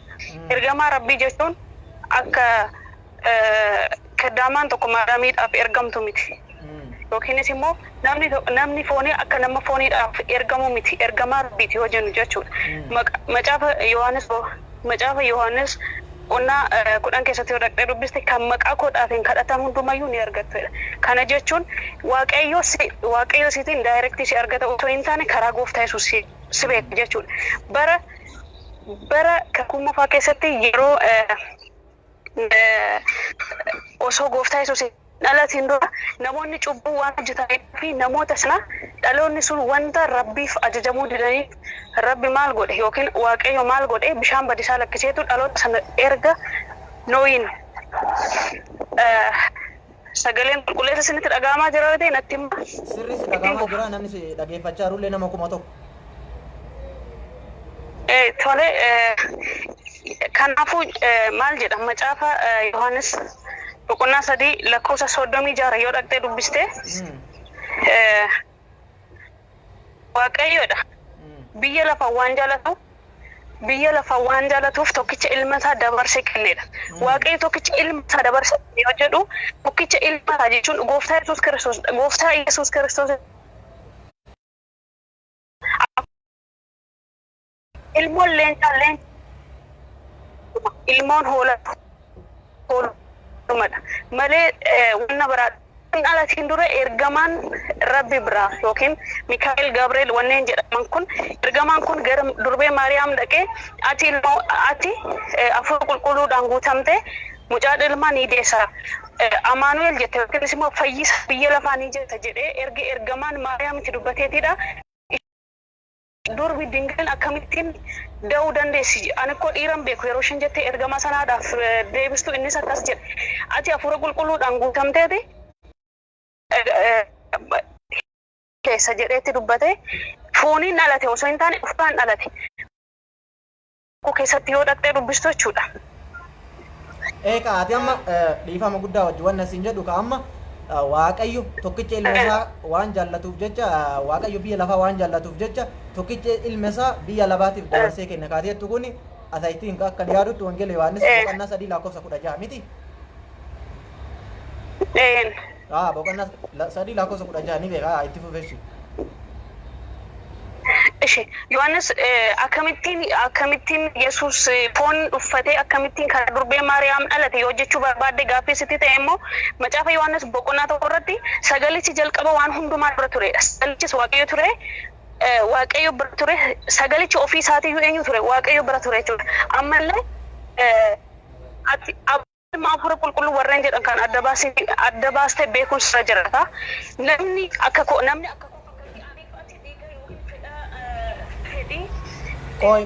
S1: Ergamaa Rabbii jechuun akka kaddaamaan tokko maadaamiidhaaf ergamtu miti. Yookiinis immoo namni foonii akka nama fooniidhaaf ergamu miti. Ergamaa Rabbiiti yoo jennu jechuudha. Macaafa Yohaannis qonnaa 10 keessatti yoo dhaqxee dubbiste kan maqaa koodhaatiin kadhatan hundumayyuu ni argattudha. Kana jechuun Waaqayyo siitiin daayirektii si argata otoo hin taane karaa Gooftaa Yesuus si beeka jechuudha. Bara kakuu keessatti yeroo osoo Gooftaa Yesuus dhalatiin dura namoonni cubbuu waan hojjetanii fi namoota sana dhaloonni sun wanta Rabbiif ajajamuu didanii Rabbi maal godhe yookiin Waaqayyo maal godhe bishaan badisaa lakkiseetu dhaloota sana erga Nooyin sagaleen qulqulleessa isinitti dhaga'amaa jira yoo ta'e natti hima.
S2: Sirrii si dhaga'amaa jira namni si dhageeffachaa jirullee nama 1,000.
S1: Tole kanaafuu maal jedha macaafa Yohaannis boqonnaa 3 lakkoofsa 36 yoo dhaqxee dubbiste Waaqayyoodha. Biyya lafa waan jaalatuuf tokkicha ilma isaa dabarsee kennedha. Waaqayyo tokkicha ilma isaa dabarsee yoo jedhu tokkicha ilma isaa jechuun Gooftaa Yesuus Kiristoos ilmoon leencaalleen ilmoon hoolumadha malee wanna biraa alatiin dura ergamaan rabbi biraa yookiin Mikaa'el Gabriel wanneen jedhaman kun ergamaan kun gara durbee Maariyaam dhaqee ati hafuura qulqulluudhaan guutamte mucaa ilmaa ni deessa Amaanu'el jette yookiin immoo fayyisa biyya lafaa ni jetta jedhee ergamaan Maariyaamitti dubbateetidha. Durbi dingaan akkamittiin da'uu dandeessi ani ko dhiiran beeku yeroo shan jettee ergama sanaadhaaf deebistu innis akkas jedhe ati hafuura qulqulluudhaan guutamteeti keessa jedheetti dubbate fooniin dhalate osoo hin taane ufaan dhalate ko keessatti yoo dhaqxee dubbistu jechuudha.
S2: Ati amma dhiifama guddaa wajji waan asiin jedhu ka amma Waaqayyo tokkicha ilma isaa waan jaallatuuf jecha Waaqayyo biyya lafaa waan jaallatuuf jecha tokkicha ilma isaa biyya lafaatiif dabarsee kenna kaateettu kun asaytiin akka yaadutti wangeela Yohaannis boqonnaa 3:16 miti. Boqonnaa 3:16 ni beekaa itti fufeessi.
S1: Yohaannis akkamittiin Yesuus foon uffatee akkamittiin kan durbee Maariyaam dhalate yoo jechuu barbaadde gaaffii sitti ta'e immoo macaafa Yohaannis boqonnaa 1 irratti sagalichi jalqaba waan hundumaa dura turedha. Sagalichis Waaqayyo ture. Waaqayyo bira ture. Sagalichi ofii isaatiiyyuu eenyu ture? Waaqayyo bira ture jechuudha. Ammallee hafuura qulqulluu warreen jedhan kan adda baastee beekumsa jiraata. Namni akka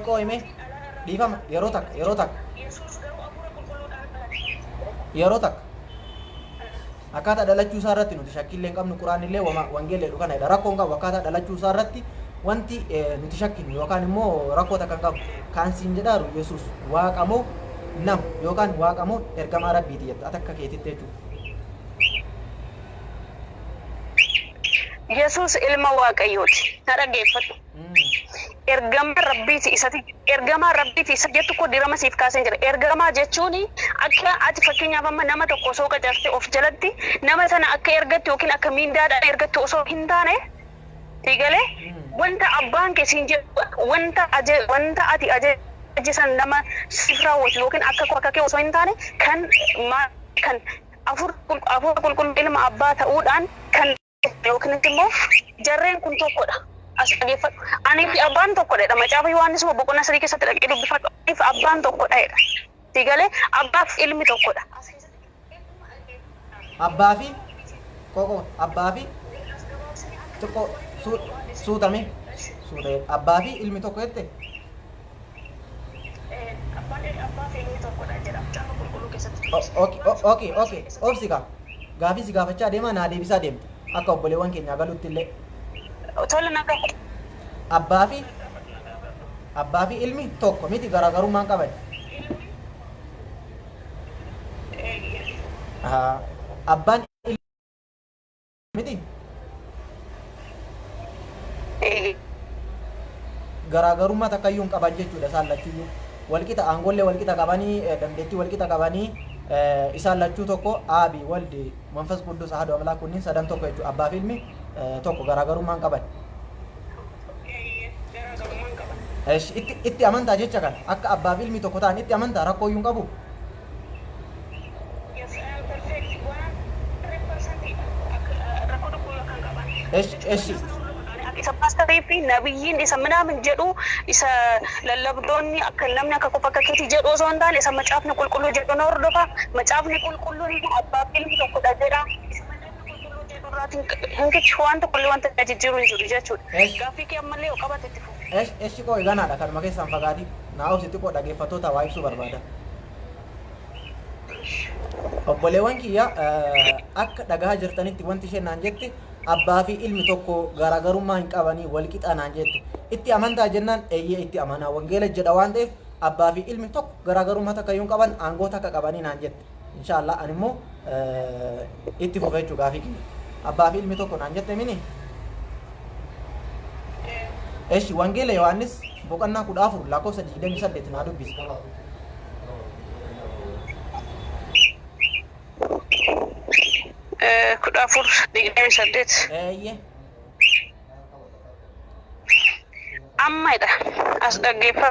S2: Koi me dhiifama yeroo takka akkaataa dhalachuu isaa irratti nuti shakkillee hin qabnu quraanillee wangeellee dhukana jedha rakkoon qabu akkaataa dhalachuu isaa irratti wanti nuti shakkinu yookaan immoo rakkoota kan qabu kan siin jedhaaru Yesuus waaqamoo nam yookaan waaqamoo ergamaa rabbiiti jettu atakka keetitti jechuudha.
S1: Yesuus ilma Waaqayyooti. Na dhaggeeffadhu. Ergamaa rabbiiti isa jettu ko dirama siif kaasee jira. Ergamaa jechuun akka ati fakkeenyaaf amma nama tokko osoo qacartee of jalatti nama sana akka ergattu yookiin akka miindaadhaan ergattu osoo hin taane tigalee wanta abbaan keessiin jedhu wanta ati ajajisan nama siif raawwatu yookiin akka kee osoo hin taane kan hafuura qulqulluu ilma abbaa ta'uudhaan kan yookiin immoo jarreen kun tokkodha. As dhageeffadhu. Ani fi abbaan tokkodha. Macaafa Yohaannis boqonnaa 3 keessatti dhaqee dubbifadhu. Ani fi abbaan tokkodha jedha. Tigalee abbaaf ilmi tokkodha.
S2: Abbaa fi tokko suutame abbaa fi ilmi tokko jette.
S1: Abbaa fi ilmi tokkodha jedha. Macaafa qulqulluu keessatti.
S2: Okay. Obsiga. Gaafii si gaafachaa deemaa naa deebisaa deemte. Akka obboleewwan keenya galuutti illee.
S1: Tole nagaa.
S2: Abbaa fi ilmi tokko miti garaagarummaan qaban. Abbaan miti. Garaagarummaa takkayyuu hin qaban jechuudha isaan lachuuyyuu. Walqixa aangollee walqixa qabanii dandeettii walqixa qabanii isaan lachuu tokko aabii waldi manfas quddus ahadu amalaa kunniin sadan tokko jechuudha. Abbaa fi ilmi tokko garaagarummaan qaban. Itti amantaa jecha kan akka abbaa fi ilmi tokko ta'an itti amantaa rakkoo iyyuu hin qabu.
S1: Isa paastarii fi nabiyyiin isa minaamin jedhu isa lallabdoonni akka namni akka qofa akka keetii jedhu osoo hin taane isa macaafni qulqulluu jedhu na hordofa. Macaafni qulqulluun abbaa fi ilmi tokkodha jedha. Hanqichi waan tokkollee wanta jijjiiruu hin jiru jechuudha. Gaaffii kee ammallee yoo qabate itti fufu.
S2: Eshi koo eeganaadha kanuma keessaan fagaatii naa obsitti koo dhaggeeffattoota waa ibsuu barbaada. Obboleewwan kiyya akka dhagaa jirtanitti wanti isheen naan jette abbaa fi ilmi tokko garaagarummaa hin qabanii walqixa naan jette. Itti amantaa jennaan eeyyee itti amanaa wangeela jedha waan ta'eef abbaa fi ilmi tokko garaagarummaa takka iyyuu hin qaban aangoo takka qabanii naan jette. Inshaallah ani immoo itti fufa jechuu gaafii kiyya. Abbaa fi ilmi tokko naan jette mini. Eshi wangeela Yohaannis boqonnaa 14 lakkoofsa 28 naa dubbisi.
S1: amma ida as dhaggeeffa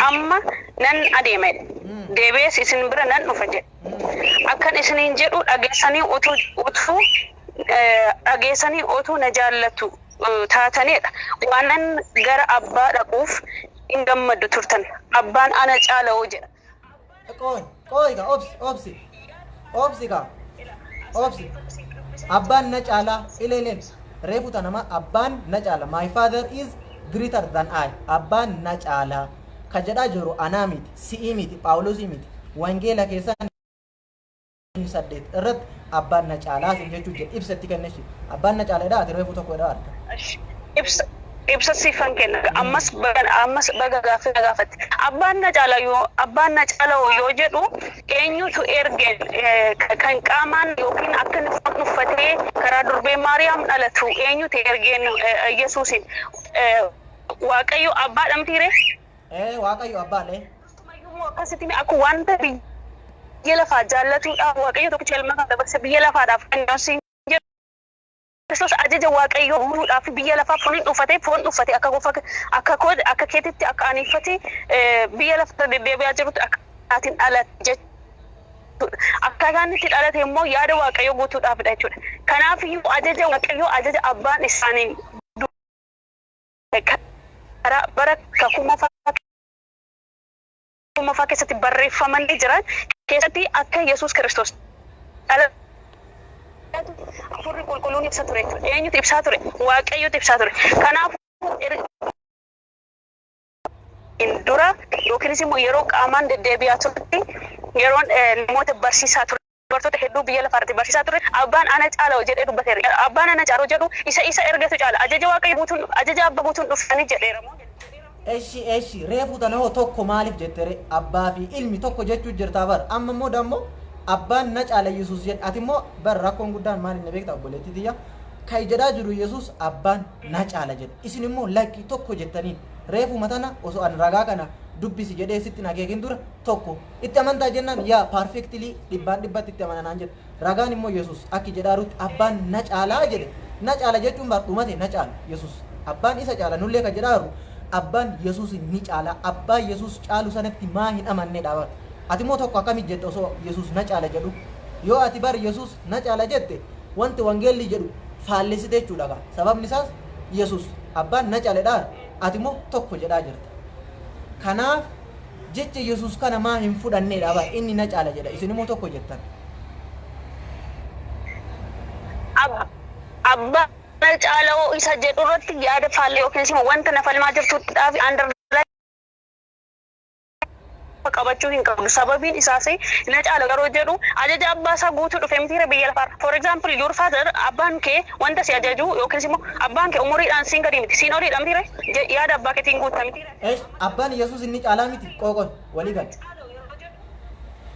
S1: amma nan adeema deebi'ees isin bira nan dhufa jedhe akkan isiniin jedhu dhageessanii otuu na jaallatu taatanidha waanan gara abbaa dhaquuf hin gammaddu turtan abbaan ana caala'oo jedha.
S2: Qoy ka obsi abbaan na caalaa ilaaleen reefu tanama abbaan na caala my father is greater than I abbaan na caalaa ka jedhaa jiru anaa miti si'ii miti Phaawulosii miti wangeela keessaa saddeet irratti abbaan na caalaa sin jechuu jedhe ibsatti kenneshi abbaan na caalaadha ati reefu tokko dha arga
S1: ibsa sifan kenna ammas baga gaafatti abbaan na caalaa yoo jedhu eenyutu ergeen kan qaamaan yookiin akka nuffatee karaa durbee Maariyaam dhalatu eenyutu ergeen Yesuusin waaqayyo abbaa dhamtiire
S2: waaqayyo abbaadhe
S1: akkasitti akka wanta biyya lafaa jaallatuudha waaqayyo tokkicha ilma kan dabarse biyya lafaadhaaf kan Kristos ajaja waaqayyo guuruudhaaf biyya lafaa foon dhuffate akka keetitti akka aniifate biyya lafaa deddeebi'aa jirutti akka atiin dhalate jechuudha. Akkaataan itti dhalate immoo yaada waaqayyo guutuudhaafidha jechuudha. Kanaaf iyyuu ajaja waaqayyo ajaja abbaan isaanii bara kakuma keessatti barreeffamanii jiran keessatti akka Yesuus Kristos Afurri qulqulluun ibsa ture. Eenyutu ibsaa ture? Waaqayyotu ibsaa ture. Kanaafuu dura yookiinis immoo yeroo qaamaan deddeebi'aa turte yeroon namoota barsiisaa ture. Dubartoota hedduu biyya lafaarratti barsiisaa ture. Abbaan ana caalaa jedhee dubbateera. Abbaan ana caalaa jedhu isa ergatu caala. Ajaja waaqayyo guutuun ajaja abba guutuun dhufanii jedheera moo?
S2: Eshi reefu tanahoo tokko maaliif jettere abbaa fi ilmi tokko jechuu jirtaa bar amma immoo dammoo abbaan na caala Yesuus jedhe ati immoo bar rakkoon guddaan maal inni beektaa obboleettii tiyya kai jedhaa jiru Yesuus abbaan na caala jedhe isin immoo lakkii tokko jettaniin reefu matana osoo an ragaa kana dubbisi jedhee sitti nageekin dura tokko itti amantaa jennaan yaa perfectly dhibbaan dhibbatti itti amananaan jedhe ragaan immoo Yesuus akki jedhaarutti abbaan na caalaa jedhe na caala jechuun bar dhumate na caala Yesuus abbaan isa caala nullee ka jedhaaru abbaan Yesuus ni caala abbaa Yesuus caalu sanatti maa hin amannee dhaabata ati immoo tokko akkamit jette osoo Yesuus na caala jedhu yoo ati bar Yesuus na caala jette wanti wangeelli jedhu faallesite jechuudha sababni isaas Yesuus abbaan na caaledha ati immoo tokko jedhaa jirta kanaaf jecha Yesuus kana maa hin fudhannee dhaaba inni na caala jedha isin immoo tokko jettan
S1: abba na caala isa jedhu irratti yaada faalle yookiin immoo wanta na falmaa jirtutti dhaafi qabachuu hin qabu sababiin isaas na caala garuu jedhu ajaja abbaa isaa guutuu dhufe mitiire biyya lafaarra for example your father abbaan kee wanta si ajaju yookiin immoo abbaan kee umuriidhaan siin gadi miti siin oliidha mitiire yaada abbaa keetiin guutaa mitiire
S2: abbaan Yesuus inni caalaa miti qoqon walii gal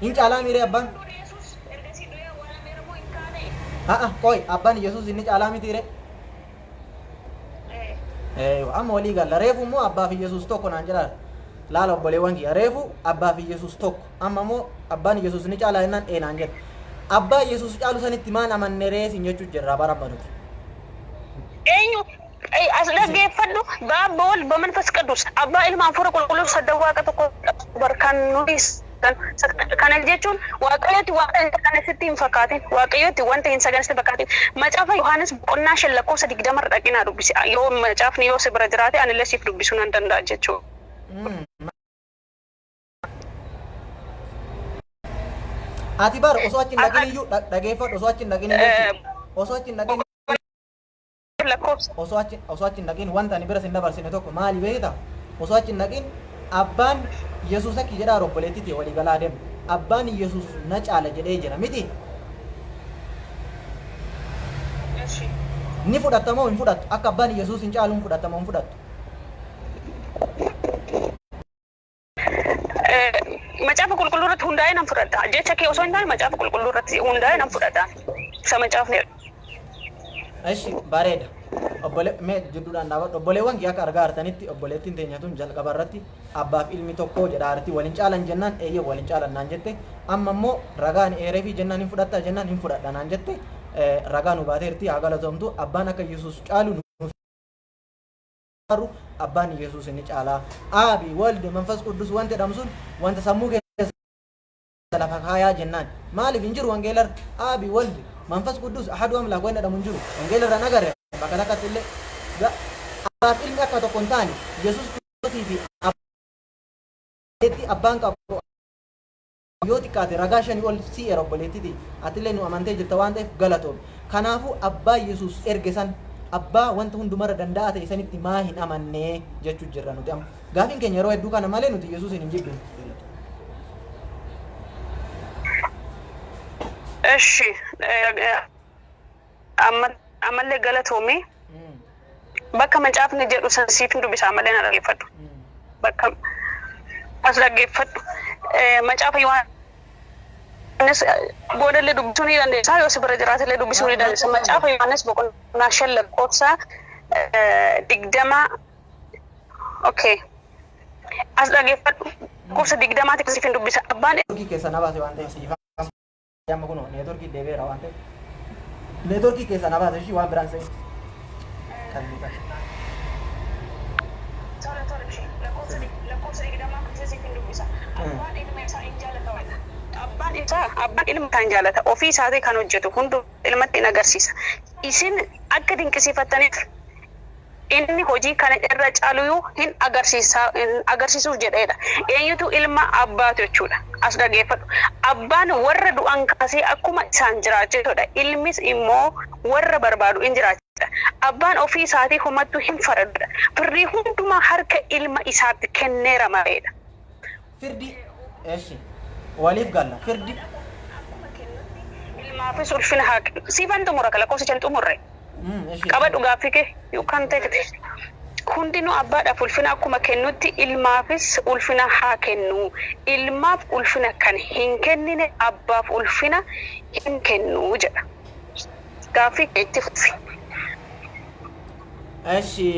S2: hin caalaa mire abbaan qoy abbaan Yesuus inni caalaa mitiire amma walii gal reefu immoo abbaa fi Yesuus tokko naan jedhaa laala obboleewwan kiyya reefu abbaa fi Yesuus tokko amma immoo abbaan Yesuus ni caalaa jennaan eenaan jedha abbaa Yesuus caalu sanitti maan amanne reesin jechuu jirra barammanuti
S1: eenyu as dhaggeeffadhu baabba wal በመንፈስ ቅዱስ አባ ilma hafuura qulqulluu sadda waaqa tokko barkan nutis kana jechuun waaqayyooti waaqa kana sitti hin fakkaatin waaqayyooti wanta hin sagansitti fakkaatin macaafa Yohaanis boqonnaa 5 lakkoofsa 20 irra dhaqinaa dubbisi yoo macaafni yoo si bira jiraate anillee siif dubbisuu nan danda'a jechuudha
S2: ati bar osoo achin dhaqin iyyuu dhageeffadhu osoo achin dhaqin osoo achin dhaqin osoo achin dhaqin wanta ani bira sin dabarsine tokko maali beekta osoo achin dhaqin abbaan Yesuus akki jedhaa obboleettii ta'e walii galaa deemu abbaan Yesuus na caala jedhee jira miti ni fudhatamoo hin fudhattu akka abbaan Yesuus hin caalu hin fudhatamoo hin fudhattu
S1: macaafa qulqulluu irratti hundaa'ee nan fudhadha jecha kee osoo hin taane macaafa qulqulluu irratti hundaa'ee nan fudhadha isa macaafni
S2: eshi bareeda mee jidduudhaan dhaabadhu obboleewwan kee akka argaa jirtanitti obboleettiin teenyatuun jalqaba irratti abbaaf ilmi tokko jedhaarti waliin caalan jennaan eeyyee waliin caalan naan jette amma immoo ragaan eeree fi jennaan hin fudhatta jennaan hin fudhadha naan jette ragaa nu baateerti haa galatoomtu abbaan akka Yesuus caalu abbaan Yesuus inni caalaa aabi waldi manfas quddus wanti dhamsun wanta sammuu keessa lafa kaayaa jennaan maaliif hin jiru wangeelar aabi waldi manfas quddus ahadu amlaak wanda dhamu hin jiru wangeelarra nagarre bakka takkatti illee abbaaf ilmi akka tokko hin taane Yesuus Kiristoosii fi abbaan qabu yoo xiqqaate ragaa shanii ol si era obboleettiti atillee nu amantee jirta waan ta'eef galatoom kanaafuu abbaa Yesuus erge san abbaa wanta hundumarra danda'a ta'e sanitti maa hin amannee jechuu jirra nuti amma gaafiin keenya yeroo hedduu kana malee nuti Yesuus hin jibbinu.
S1: እሺ አመለ ገለቶሜ በቃ መጫፍነ ጀዱ ሰንሲፍን ዱብሳ አመለና አለፈዱ በቃ አስረገፈዱ መጫፍ ዮሐንስ ቦደለ ዱብቱኒ እንደ ሳዮ ስብረጅራት ለዱብሱኒ ዳንስ መጫፍ ዮሐንስ በቆና ሸለቆሳ ድግደማ ኦኬ አስረገፈዱ ኮርስ ድግደማ ተክሲፍን ዱብሳ አባን
S2: ኦኬ ከሰናባቴ ዋንተ ሲፋ ያም ሆኖ ኔትወርክ ደቤራ ዋንተ ኔትወርክ ከሰናባቴ እሺ ዋን ብራንስ ከልካ abbaan ilma kan jaalata ofii isaatii kan hojjetu hundu ilmatti agarsiisa isin akka dinqisiifattaniif inni hojii kana irra caalu hin agarsiisuuf jedheedha eenyutu ilma abbaatu jechuudha as dhageeffadhu abbaan warra du'an kaasee akkuma isaan jiraachetudha ilmis immoo warra barbaadu hin jiraachudha abbaan ofii isaatii humattu hin faradudha firrii hundumaa harka ilma isaatti kenneera mareedha firdi eeshi waliif galla firdi
S1: ilmaafis ulfina haa siifan xumura kala qoosicha xumurre qabadhu gaaffii kee yookaan ta'e hundinuu abbaadhaaf ulfina akkuma kennutti ilmaafis ulfina haa kennu ilmaaf ulfina kan hin kennine abbaaf ulfina hin kennu jedha gaaffii itti fufi
S2: eeshi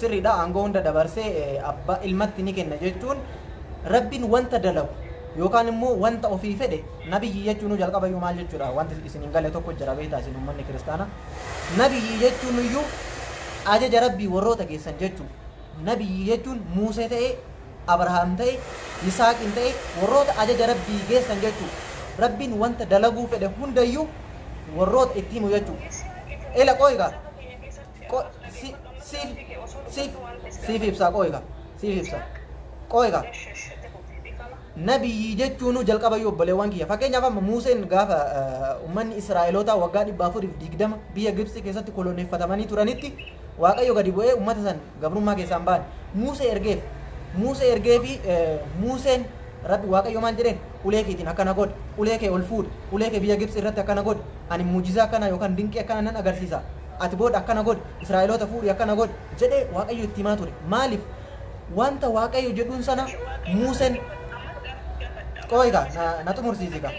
S2: sirriidha aangoo hunda dabarsee abbaa ilmatti ni kenna jechuun rabbiin wanta dalagu yookaan immoo wanta ofii fedhe nabiyyi jechuun jalqaba iyyuu maal jechuudha wanti isin hin galle tokko jira beektaa isin uummanni kiristaana nabiyyi jechuun iyyuu ajaja rabbii warroota geessan jechuudha nabiyyi jechuun Muusee ta'e Abrahaam ta'e Yisaaqin ta'e warroota ajaja rabbii geessan jechuudha rabbiin wanta dalaguu fedhe hundayyuu warroota itti himu jechuudha ela qoyga siif ibsaa qoyga siif ibsaa qoyga nabiyyi jechuun jalqaba yoo obboleewwan kiyya fakkeenyaaf amma Muuseen gaafa uummanni Israa'eloota waggaa 420 biyya Gibxi keessatti koloneeffatamanii turanitti Waaqayyo gadi bu'ee uummata san gabrummaa keessaan ba'an Muusee ergee fi Muuseen rabbi Waaqayyo maal jedheen ulee keetiin akkana godhi ulee kee ol fuudhi ulee kee biyya Gibxi irratti akkana godhi ani muujizaa akkana yookaan dinqii akkana nan agarsiisa ati booda akkana godhi Israa'eloota fuudhi akkana godhi jedhee Waaqayyo itti himaa ture maaliif wanta Waaqayyo jedhuun sana Muuseen qoyga na tumursiisika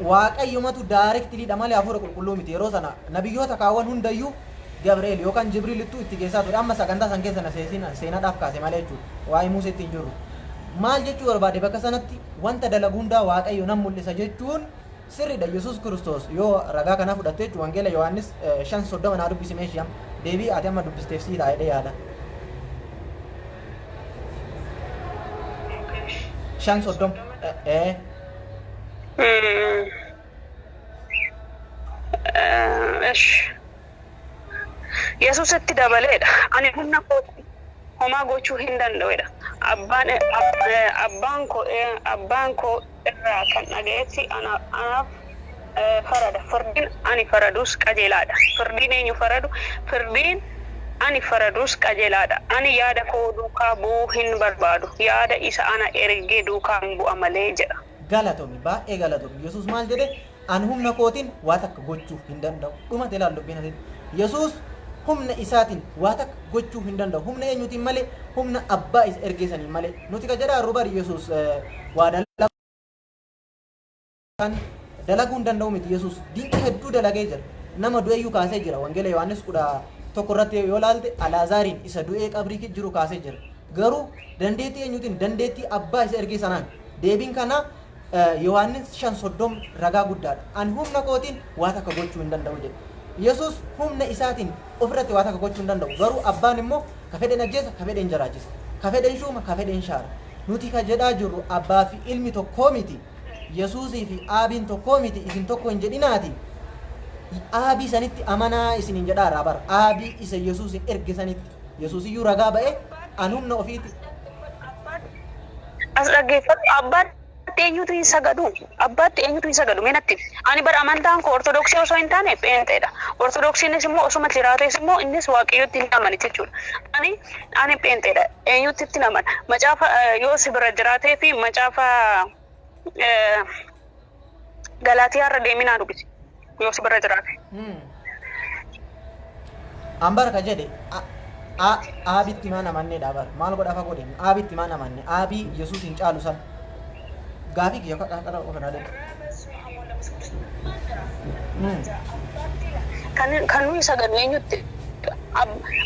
S2: Waaqayyomatu daarektiliidha malee hafuura qulqulluu miti yeroo sana nabiyyoota kaawwan hundayyuu Gabriel yookaan Jibriilittu itti geessaa ture amma sagantaa san keessa na seenaadhaaf kaase malee jechuudha waa'ee Muuseetti hin jiru maal jechuu barbaade bakka sanatti wanta dalagu hundaa Waaqayyo nan mul'isa jechuun sirriidha Yesuus Kiristoos yoo ragaa kana fudhatte jechuudha wangeela Yohaannis 5:30 naa dubbisime shiyam deebii ati amma dubbisteef sii taa'ee yaada 5:30
S1: Yesuusitti dabaleedha ani humna kootti homaa gochuu hin danda'edha abbaan koo irraa kan dhaga'etti anaaf farada firdiin ani faradus qajeelaadha firdiin eenyu faradu firdiin ani faradus qajeelaadha ani yaada koo duukaa bu'uu hin barbaadu yaada isa ana ergee duukaa bu'a malee jedha
S2: galatomi baay'ee galatomi Yesuus maal jedhe an humna kootiin waa takka gochuu hin danda'u dhumate ilaallu dubbiin Yesuus humna isaatiin waa takka gochuu hin danda'u humna eenyuutiin malee humna abbaa isa ergeesanii malee nuti ka jedhaa rubari Yesuus waa dalaguu hin danda'u miti Yesuus dinqii hedduu dalagee jira nama du'eeyyuu kaasee jira wangeela Yohaannis 11 irratti yoo ilaalte Alaazaariin isa du'ee qabrii jiru kaasee jira garuu dandeettii eenyuutiin dandeettii abbaa isa ergee sanaan deebiin kana Yohaannis 5:30 ragaa guddaadha. Ani humna kootiin waa takka gochuu hin danda'u jedhe. Yesuus humna isaatiin ofirratti waa takka gochuu hin danda'u. Garuu abbaan immoo ka fedhen ajjeesa, ka fedhen jiraachisa, ka fedhen shuuma, ka fedhen shaara. Nuti ka jedhaa jirru abbaa fi ilmi tokkoo miti. Yesuusii fi aabiin tokkoo miti. Isin tokko hin jedhinaati. Aabii sanitti amanaa isin hin jedhaa bara. Aabii isa Yesuusin erge sanitti. Yesuus iyyuu ragaa ba'e an humna ofiiti.
S1: As dhaggeeffatu abbaatti eenyutu hin sagadu? Abbaatti eenyutu hin sagadu? Meenatti ani bara amantaan koo ortodoksii osoo hin taane pheenxeedha. Ortodoksiinis immoo osuma jiraates immoo innis waaqayyotti hin amani jechuudha. Ani pheenxeedha. Eenyutti itti amana? Macaafa yoo si bira jiraatee fi macaafa Galaatiyaa irra deeminaa dubbisi. Yoo si bira jiraate.
S2: Ambar ka jedhe aabitti maan amanne dhabar maal godhafa godhe aabitti maan amanne aabii Yesuus hin caalu san gaafii kiyya qara ofirraa deemu.
S1: Kan nuyi sagadu eenyutti?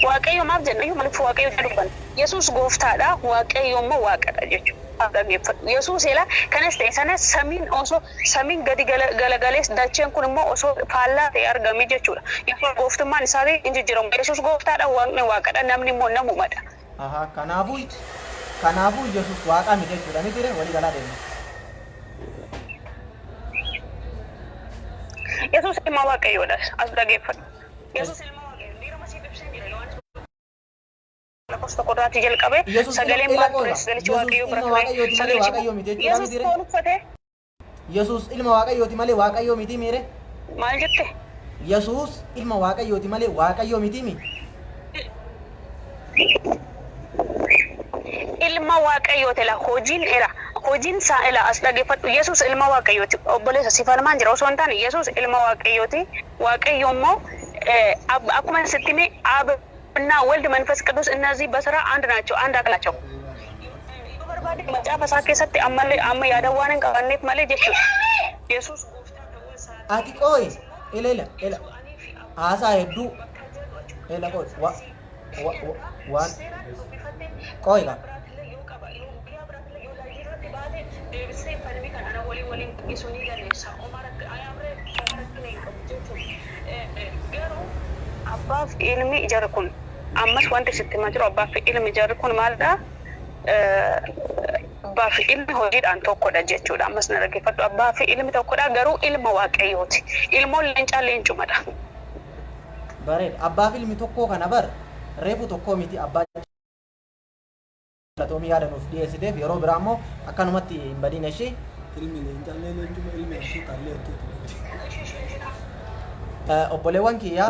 S1: Waaqayyo maaf jenna? Iyyuu maaliif waaqayyo dubbanna? Yesuus gooftaadha, waaqayyo immoo waaqadha jechuudha. Yesuus ila kanas ta'e sanas samiin gadi galagalees dacheen kun immoo osoo faallaa ta'e argame jechuudha. Yesuus gooftummaan isaa hin jijjiiramu. Yesuus gooftaadha, waaqni waaqadha, namni immoo namumadha.
S2: Kanaafuu Yesuus waaqa miti jechuudha. Miti ree walii galaa deemna.
S1: Yesuus ilma waaqayyoodha. As dhaggeeffadhu. Yesuus ilma Lakosta kodaati jalqabe sagaleen maatures dalichi waaqayyo bira ture sagalee
S2: Yesuus ilma waaqayyooti malee waaqayyo miti miire
S1: maal jette
S2: Yesuus ilma waaqayyooti malee waaqayyo miti mi
S1: ilma waaqayyooti la hojiin saa ila as dhaggeeffadhu Yesuus ilma waaqayyooti obboleessa si falmaan jira osoo hin taane Yesuus ilma waaqayyooti waaqayyo immoo akkuma sitti mee እና ወልድ መንፈስ ቅዱስ እነዚህ በስራ አንድ ናቸው አንድ አካል ናቸው በርባዴ መጽሐፈ ሳኬሰት አመ ያደዋንን ቀበኔት ማለ ጀቹ ኢየሱስ
S2: አቲ ቆይ ኤሌላ አሳ ሄዱ ኤላ ቆይ ዋን ቆይ ጋ አባፍ ኢልሚ ይጀርኩን አመስ ወንድ ስትማጅሩ አባፍ ኢልሚ ይጀርኩን ማለዳ አባፍ ኢልሚ ሆጂዳን ተኮዳ ጀቹዳ አመስ ነረገፈዱ አባፍ ኢልሚ ተኮዳ ገሩ ኢልማ ዋቀዮት ኢልሞ ለንጫ ለንጩ መዳ ባሬድ አባፍ ኢልሚ ተኮ ከነበር ሬፉ ተኮ ሚቲ አባ ለቶሚ ያደኑፍ ዲኤስዲኤፍ የሮ ብራሞ አካኑመቲ በዲነሺ ኢልሚ ለንጫ ለንጩ ኢልሚ አሱ ታለቱ ኦቦሌዋን ኪያ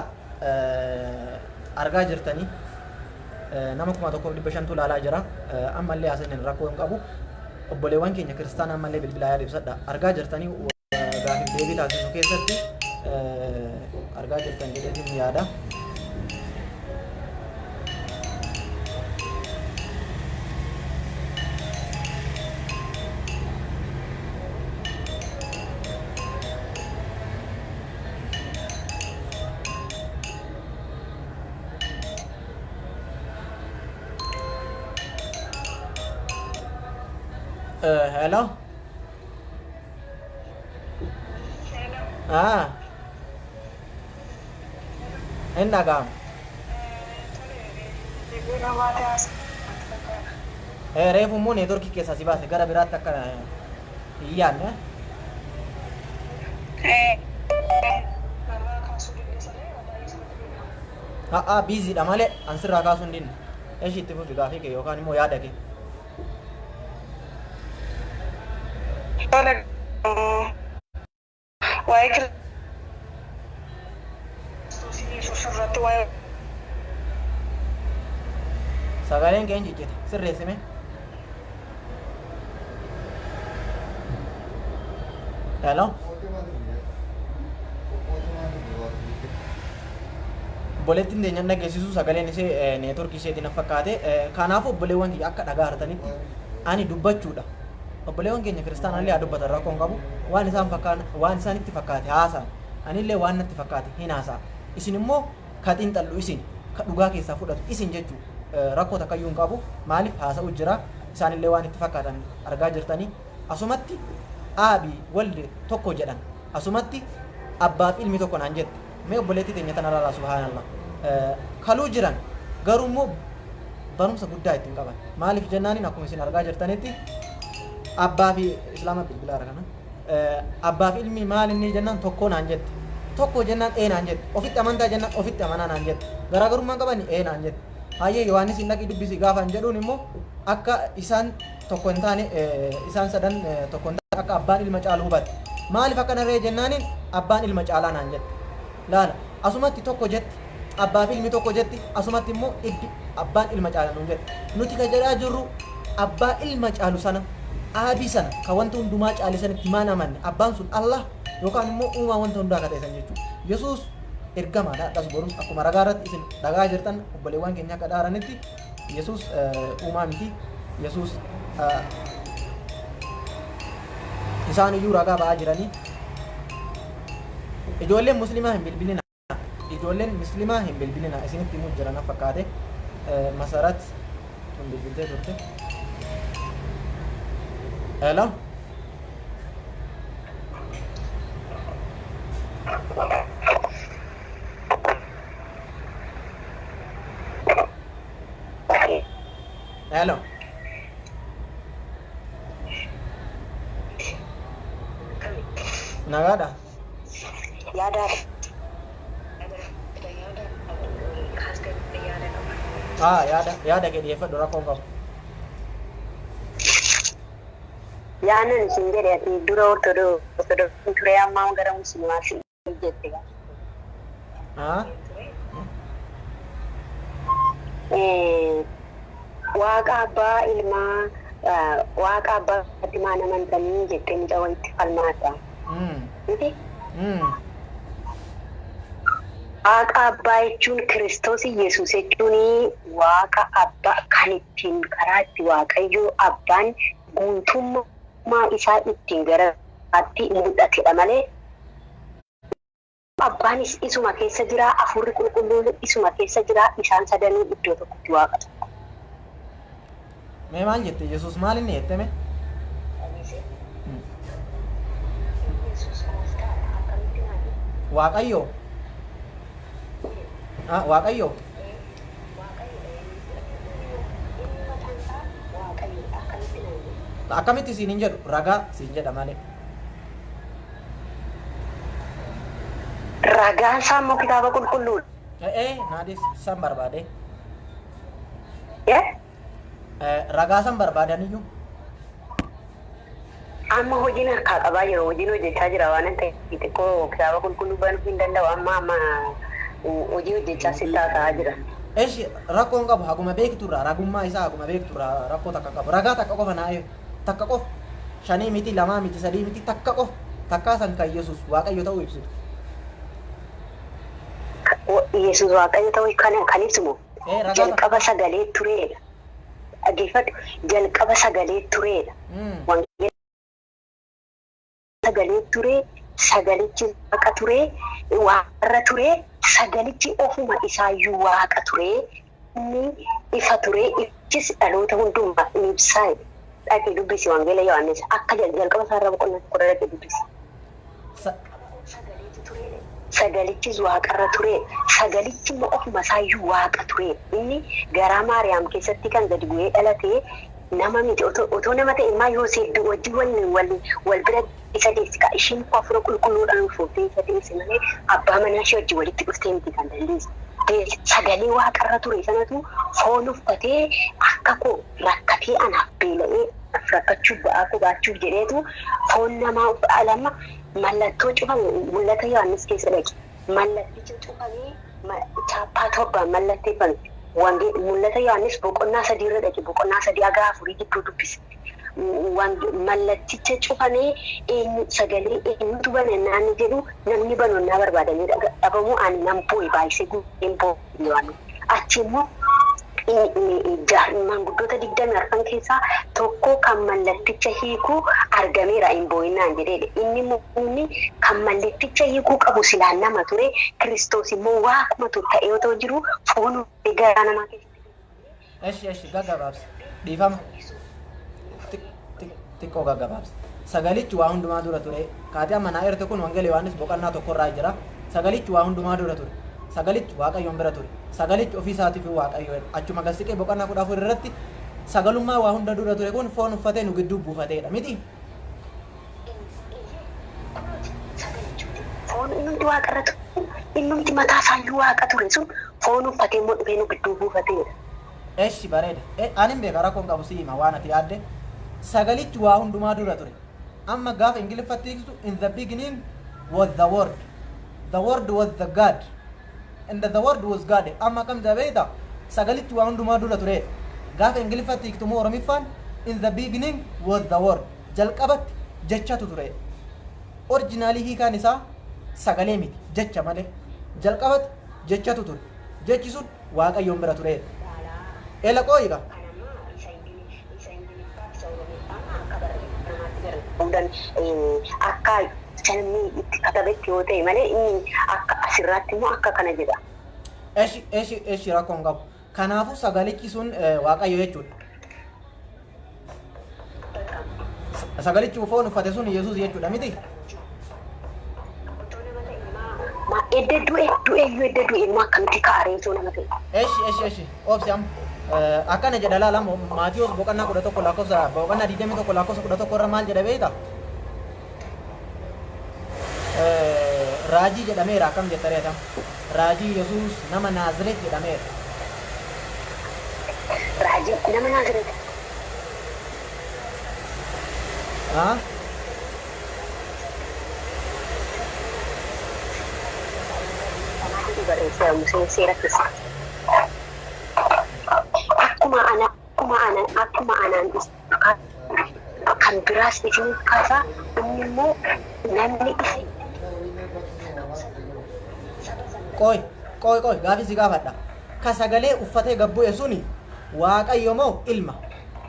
S2: argaa jirtanii nama 1,500 laalaa jira ammallee asin rakkoo hin qabu obboleewwan keenya kiristaana ammallee bilbilaa yaada ibsadha argaa jirtanii gaafii deebii taasisnu keessatti argaa jirtan jedheetiin yaada hello enna gam reefu immoo neetworkii keessaa si baase gara biraatti akka hin yaadne biiziidha malee ansirraa kaasuu hin dinne eshi itti fufi gaafii kee yookaan immoo yaada kee sagaleen keen jijjite sirreessime hello obboleettiin deenya dhageessisu sagaleen isee neetworkii isheetiin fakkaate kanaafuu obboleewwan kiyya akka dhagaa hartanitti ani dubbachuudha obboleewwan keenya kiristaanallee haa dubbatan rakkoon qabu waan isaanitti fakkaate haasa'an anillee waan natti fakkaate hin haasa'a isin immoo ka xiinxallu isin ka dhugaa keessaa fudhatu isin jechuu rakkoo takkayyuu hin qabu maaliif haasa'u jira isaanillee waan itti fakkaatan argaa jirtanii asumatti aabi walde tokko jedhan asumatti abbaaf ilmi tokko naan jette mee obboleetti teenya tanarraa subhaanallah kaluu jiran garuu immoo barumsa guddaa ittiin qaban maaliif jennaaniin akkuma isin argaa jirtanitti abbaa fi islaama bilbilaara kana abbaa fi ilmi maal inni jennaan tokko naan jette tokko jennaan naan jette ofitti amantaa jennaan ofitti amanaa naan jette garaagarummaan qaban naan jette hayyee Yohaannis hin dhaqi dubbisi gaafan jedhuun immoo akka isaan tokko hin taane isaan sadan tokko hin taane akka abbaan ilma caalu hubate maaliif akkana ree jennaaniin abbaan ilma caalaa naan jette laala asumatti tokko jetti abbaa fi ilmi tokko jetti asumatti immoo abbaan ilma caalaa nuun jette nuti kan jedhaa jirru abbaa ilma caalu sana aabii sana kan wanta hundumaa caalisanitti maan amanne abbaan sun Allah yookaan immoo uumaa wanta hundaa akka ta'esan jechuudha Yesuus ergamaadha dhas borus akkuma ragaa irratti isin dhagaa jirtan obboleewwan keenya akka dhaaranitti Yesuus uumaa miti Yesuus isaan iyyuu ragaa ba'aa jiranii ijoolleen muslimaa hin bilbilina ijoolleen muslimaa hin bilbilina isinitti himuu jiran fakkaate masarat tun bilbiltee turte hello hello nagada
S1: yaada
S2: yaada ke dia fadora ko ngam
S1: yaanan isin jedhe ati dura ortodox ture amma gara muslimaa si jette waaqa abbaa ilmaa waaqa abbaa fatimaa namantanii jette midha walitti falmaata miti waaqa abbaa jechuun Kiristoos Yesuus jechuun waaqa abbaa kan ittiin karaa itti waaqayyoo abbaan guutummaa isaa ittiin garaatti mul'atedha malee abbaan isuma keessa jira afurri qulqulluun isuma keessa jira isaan sadanuu iddoo tokkotti waaqa tokko.
S2: Mee maal jette Yesuus maal inni jetteme? Waaqayyo. Waaqayyo. Akkamitti siin hin jedhu ragaa siin jedha malee.
S1: Ragaan isaa immoo kitaaba qulqulluudha.
S2: Naadis san barbaade.
S1: Ragaa
S2: san barbaadaniyyuu.
S1: Amma hojiin harkaa qabaa jiru hojiin hojjechaa jira waan ta'eef xiqqoo kitaaba qulqulluu banuu hin danda'u amma hojii hojjechaa sittaa ta'aa jira.
S2: Eeshi rakkoon qabu haguma beekturraa ragummaa isaa haguma beekturraa rakkoo takka qabu ragaa takka qofa naa'ee takka qofa shanii miti lamaa miti sadii miti takka qofa takkaa san kan Yesuus waaqayyo ta'uu ibsitu.
S1: Yesuus waaqayyo ta'uu kan ibsimu jalqaba sagalee tureedha. Dhaggeeffadhu jalqaba sagalee tureedha. Sagalee ture sagalichi waaqa ture waaqarra ture sagalichi ofuma isaayyuu waaqa ture inni ifa ture ichis dhaloota hundumaa ibsaa dhaqee dubbisi wangeela Yohaannis akka jalqaba isaarraa boqonnaa tokko dhaqee dubbisi. Sagalichis waaqarra ture sagalichi immoo ofuma isaayyuu waaqa ture inni garaa Maariyaam keessatti kan gadi bu'ee dhalate nama miti otoo nama ta'e immaa Yoosef wajjin wal bira isa deessika ishiin afura qulqulluudhaan fuutee isa deesse malee abbaa manaa ishee wajjin walitti dhuftee miti kan dandeesse. Sagalee waaqarra ture sanatu foon uffatee akka koo rakkatee anaaf beela'ee rakkachuuf ba'aa koo baachuuf jedheetu foon namaa alama mallattoo cufame mul'ata Yohaannis keessa dhaqe. Mallatticha cufamee chaappaa torbaan mallatteeffame. Mul'ata Yohaannis boqonnaa sadii irra dhaqe boqonnaa sadii haga afurii gidduu dubbise. Mallatticha cufamee sagalee eenyutu banannaan jedhu namni banannaa barbaadanii dhabamuu ani nan boo'e baay'isee guuteen boo'e Yohaannis. Achi immoo maanguddoota 24 keessaa tokko kan mallatticha hiikuu argameera hin boo'inaan jedheedha. Inni kan mallatticha hiikuu qabu silaan nama ture Kiristoos immoo waaquma ta'ee yoo jiru foon garaa namaa keessatti.
S2: Eshi gaggabaabsa dhiifama xiqqoo gaggabaabsa sagalichi waa hundumaa dura ture kaatee amma naa erte kun wangeela Yohaannis boqonnaa tokkorraa jira sagalichi waa hundumaa dura ture sagalichi waaqayyoon bira ture sagalichi ofii isaatiif waaqayyo achuma gasiqee boqonnaa 14 irratti sagalummaa waa hunda dura ture kun foon uffatee nu gidduu buufateedha miti
S4: foon inni waaqarra ture inni mataa isaa waaqa ture sun foon uffatee immoo dhufee nu gidduu buufateedha.
S2: Eshi bareeda anin beeka rakkoon qabu siima waan ati yaadde sagalichi waa hundumaa dura ture amma gaafa ingiliffatti hiiktu in the beginning was the word was the God and the word was God amma kam jabeeta sagalichi waa hundumaa dura ture gaafa ingiliffatti hiiktu moo oromiffaan in the beginning was the word jalqabatti jechatu ture originaalii hiikaan isaa sagalee miti jecha malee jalqabatti jechatu ture jechi sun waaqayyoon bira ture ela qoyiga
S4: akka sanni itti katabetti yoo ta'e malee inni akka asirratti immoo akka kana jedha.
S2: Eshi rakkoon qabu. Kanaafuu sagalichi sun waaqayyo jechuudha. Sagalichi foon uffate sun Yesuus jechuudha miti.
S4: Ma edde du'e immoo akkamitti kaaree sun nama ta'e.
S2: Eshi obsi amma. Akkana jedha laala Maatiyos boqonnaa 11 lakkoofsa boqonnaa 21 lakkoofsa 11 irra maal jedha beekta? Raajii jedhameera akkam jettareeta? Raajii Yesuus nama Naazreet jedhameera.
S4: Raajii nama Naazreet.
S2: Haa?
S4: Kanaafuu barreessaa Museen seera keessatti. Akkuma anaan kan biraas isin kaasaa inni immoo namni isi.
S2: Qoy gaafi si gaafadha. Ka sagalee uffatee gabbu'e suni waaqayyo moo ilma?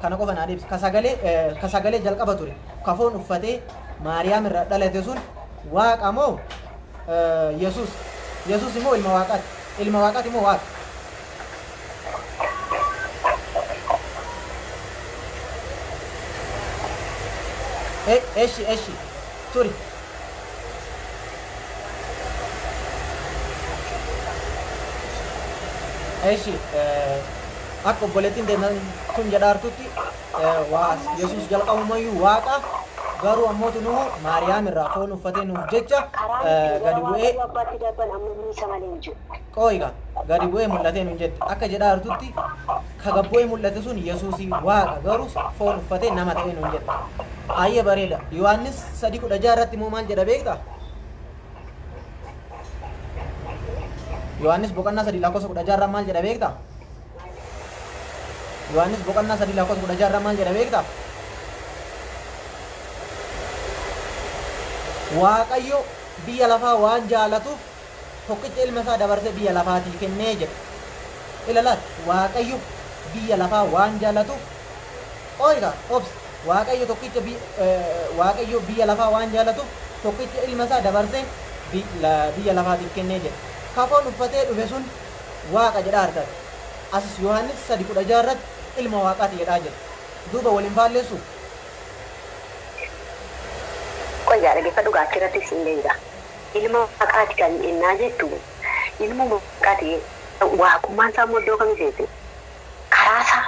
S2: Kana qofa naa deebisi. Ka sagalee jalqaba ture. Ka foon uffatee Maariyaam irraa dhalate sun waaqa moo Yesuus? Yesuus immoo ilma waaqaati. Ilma waaqaati immoo waaqa? Eshi turi eshi akka obboleettiin deeman kun jedhaartutti waa Yesuus jalqabumayyuu waaqa garuu ammoo nuhu Maariyaam irraa foon uffatee nuuf jecha gadi bu'ee qoyiga gadi bu'ee mul'atee nuun jette akka jedhaartutti ka gabbu'ee mul'ate sun Yesuusii waaqa garuu foon uffatee nama ta'ee nuun jette. Ayye bareeda. Yohaannis 3:16 irratti immoo maal jedha beektaa? Yohaannis boqonnaa 3 lakkoofsa 16 irraa maal jedha beektaa? Yohaannis boqonnaa 3 lakkoofsa 16 irraa maal jedha beektaa? Waaqayyo biyya lafaa waan jaalatuuf tokkicha ilma isaa dabarsee biyya lafaatii kennee jedha. Ilaalaat Waaqayyo biyya lafaa waan jaalatuuf qoyiga obsi waaqayyo tokkicha waaqayyo biyya lafaa waan jaalatuuf tokkicha ilma isaa dabarsee biyya lafaatiif kennee jedha. Ka foon uffatee dhufe sun waaqa jedha argata. Asis Yohaannis 3:16 irratti ilma waaqaati jedhaa jira. Duuba waliin faalleessu.
S4: Qoyyaa dhaggeeffadhu gaachirratti siin deebi'a. Ilma waaqaati kan innaa jettu ilma waaqaati waaqummaan isaa immoo iddoo kamii seete? Karaa isaa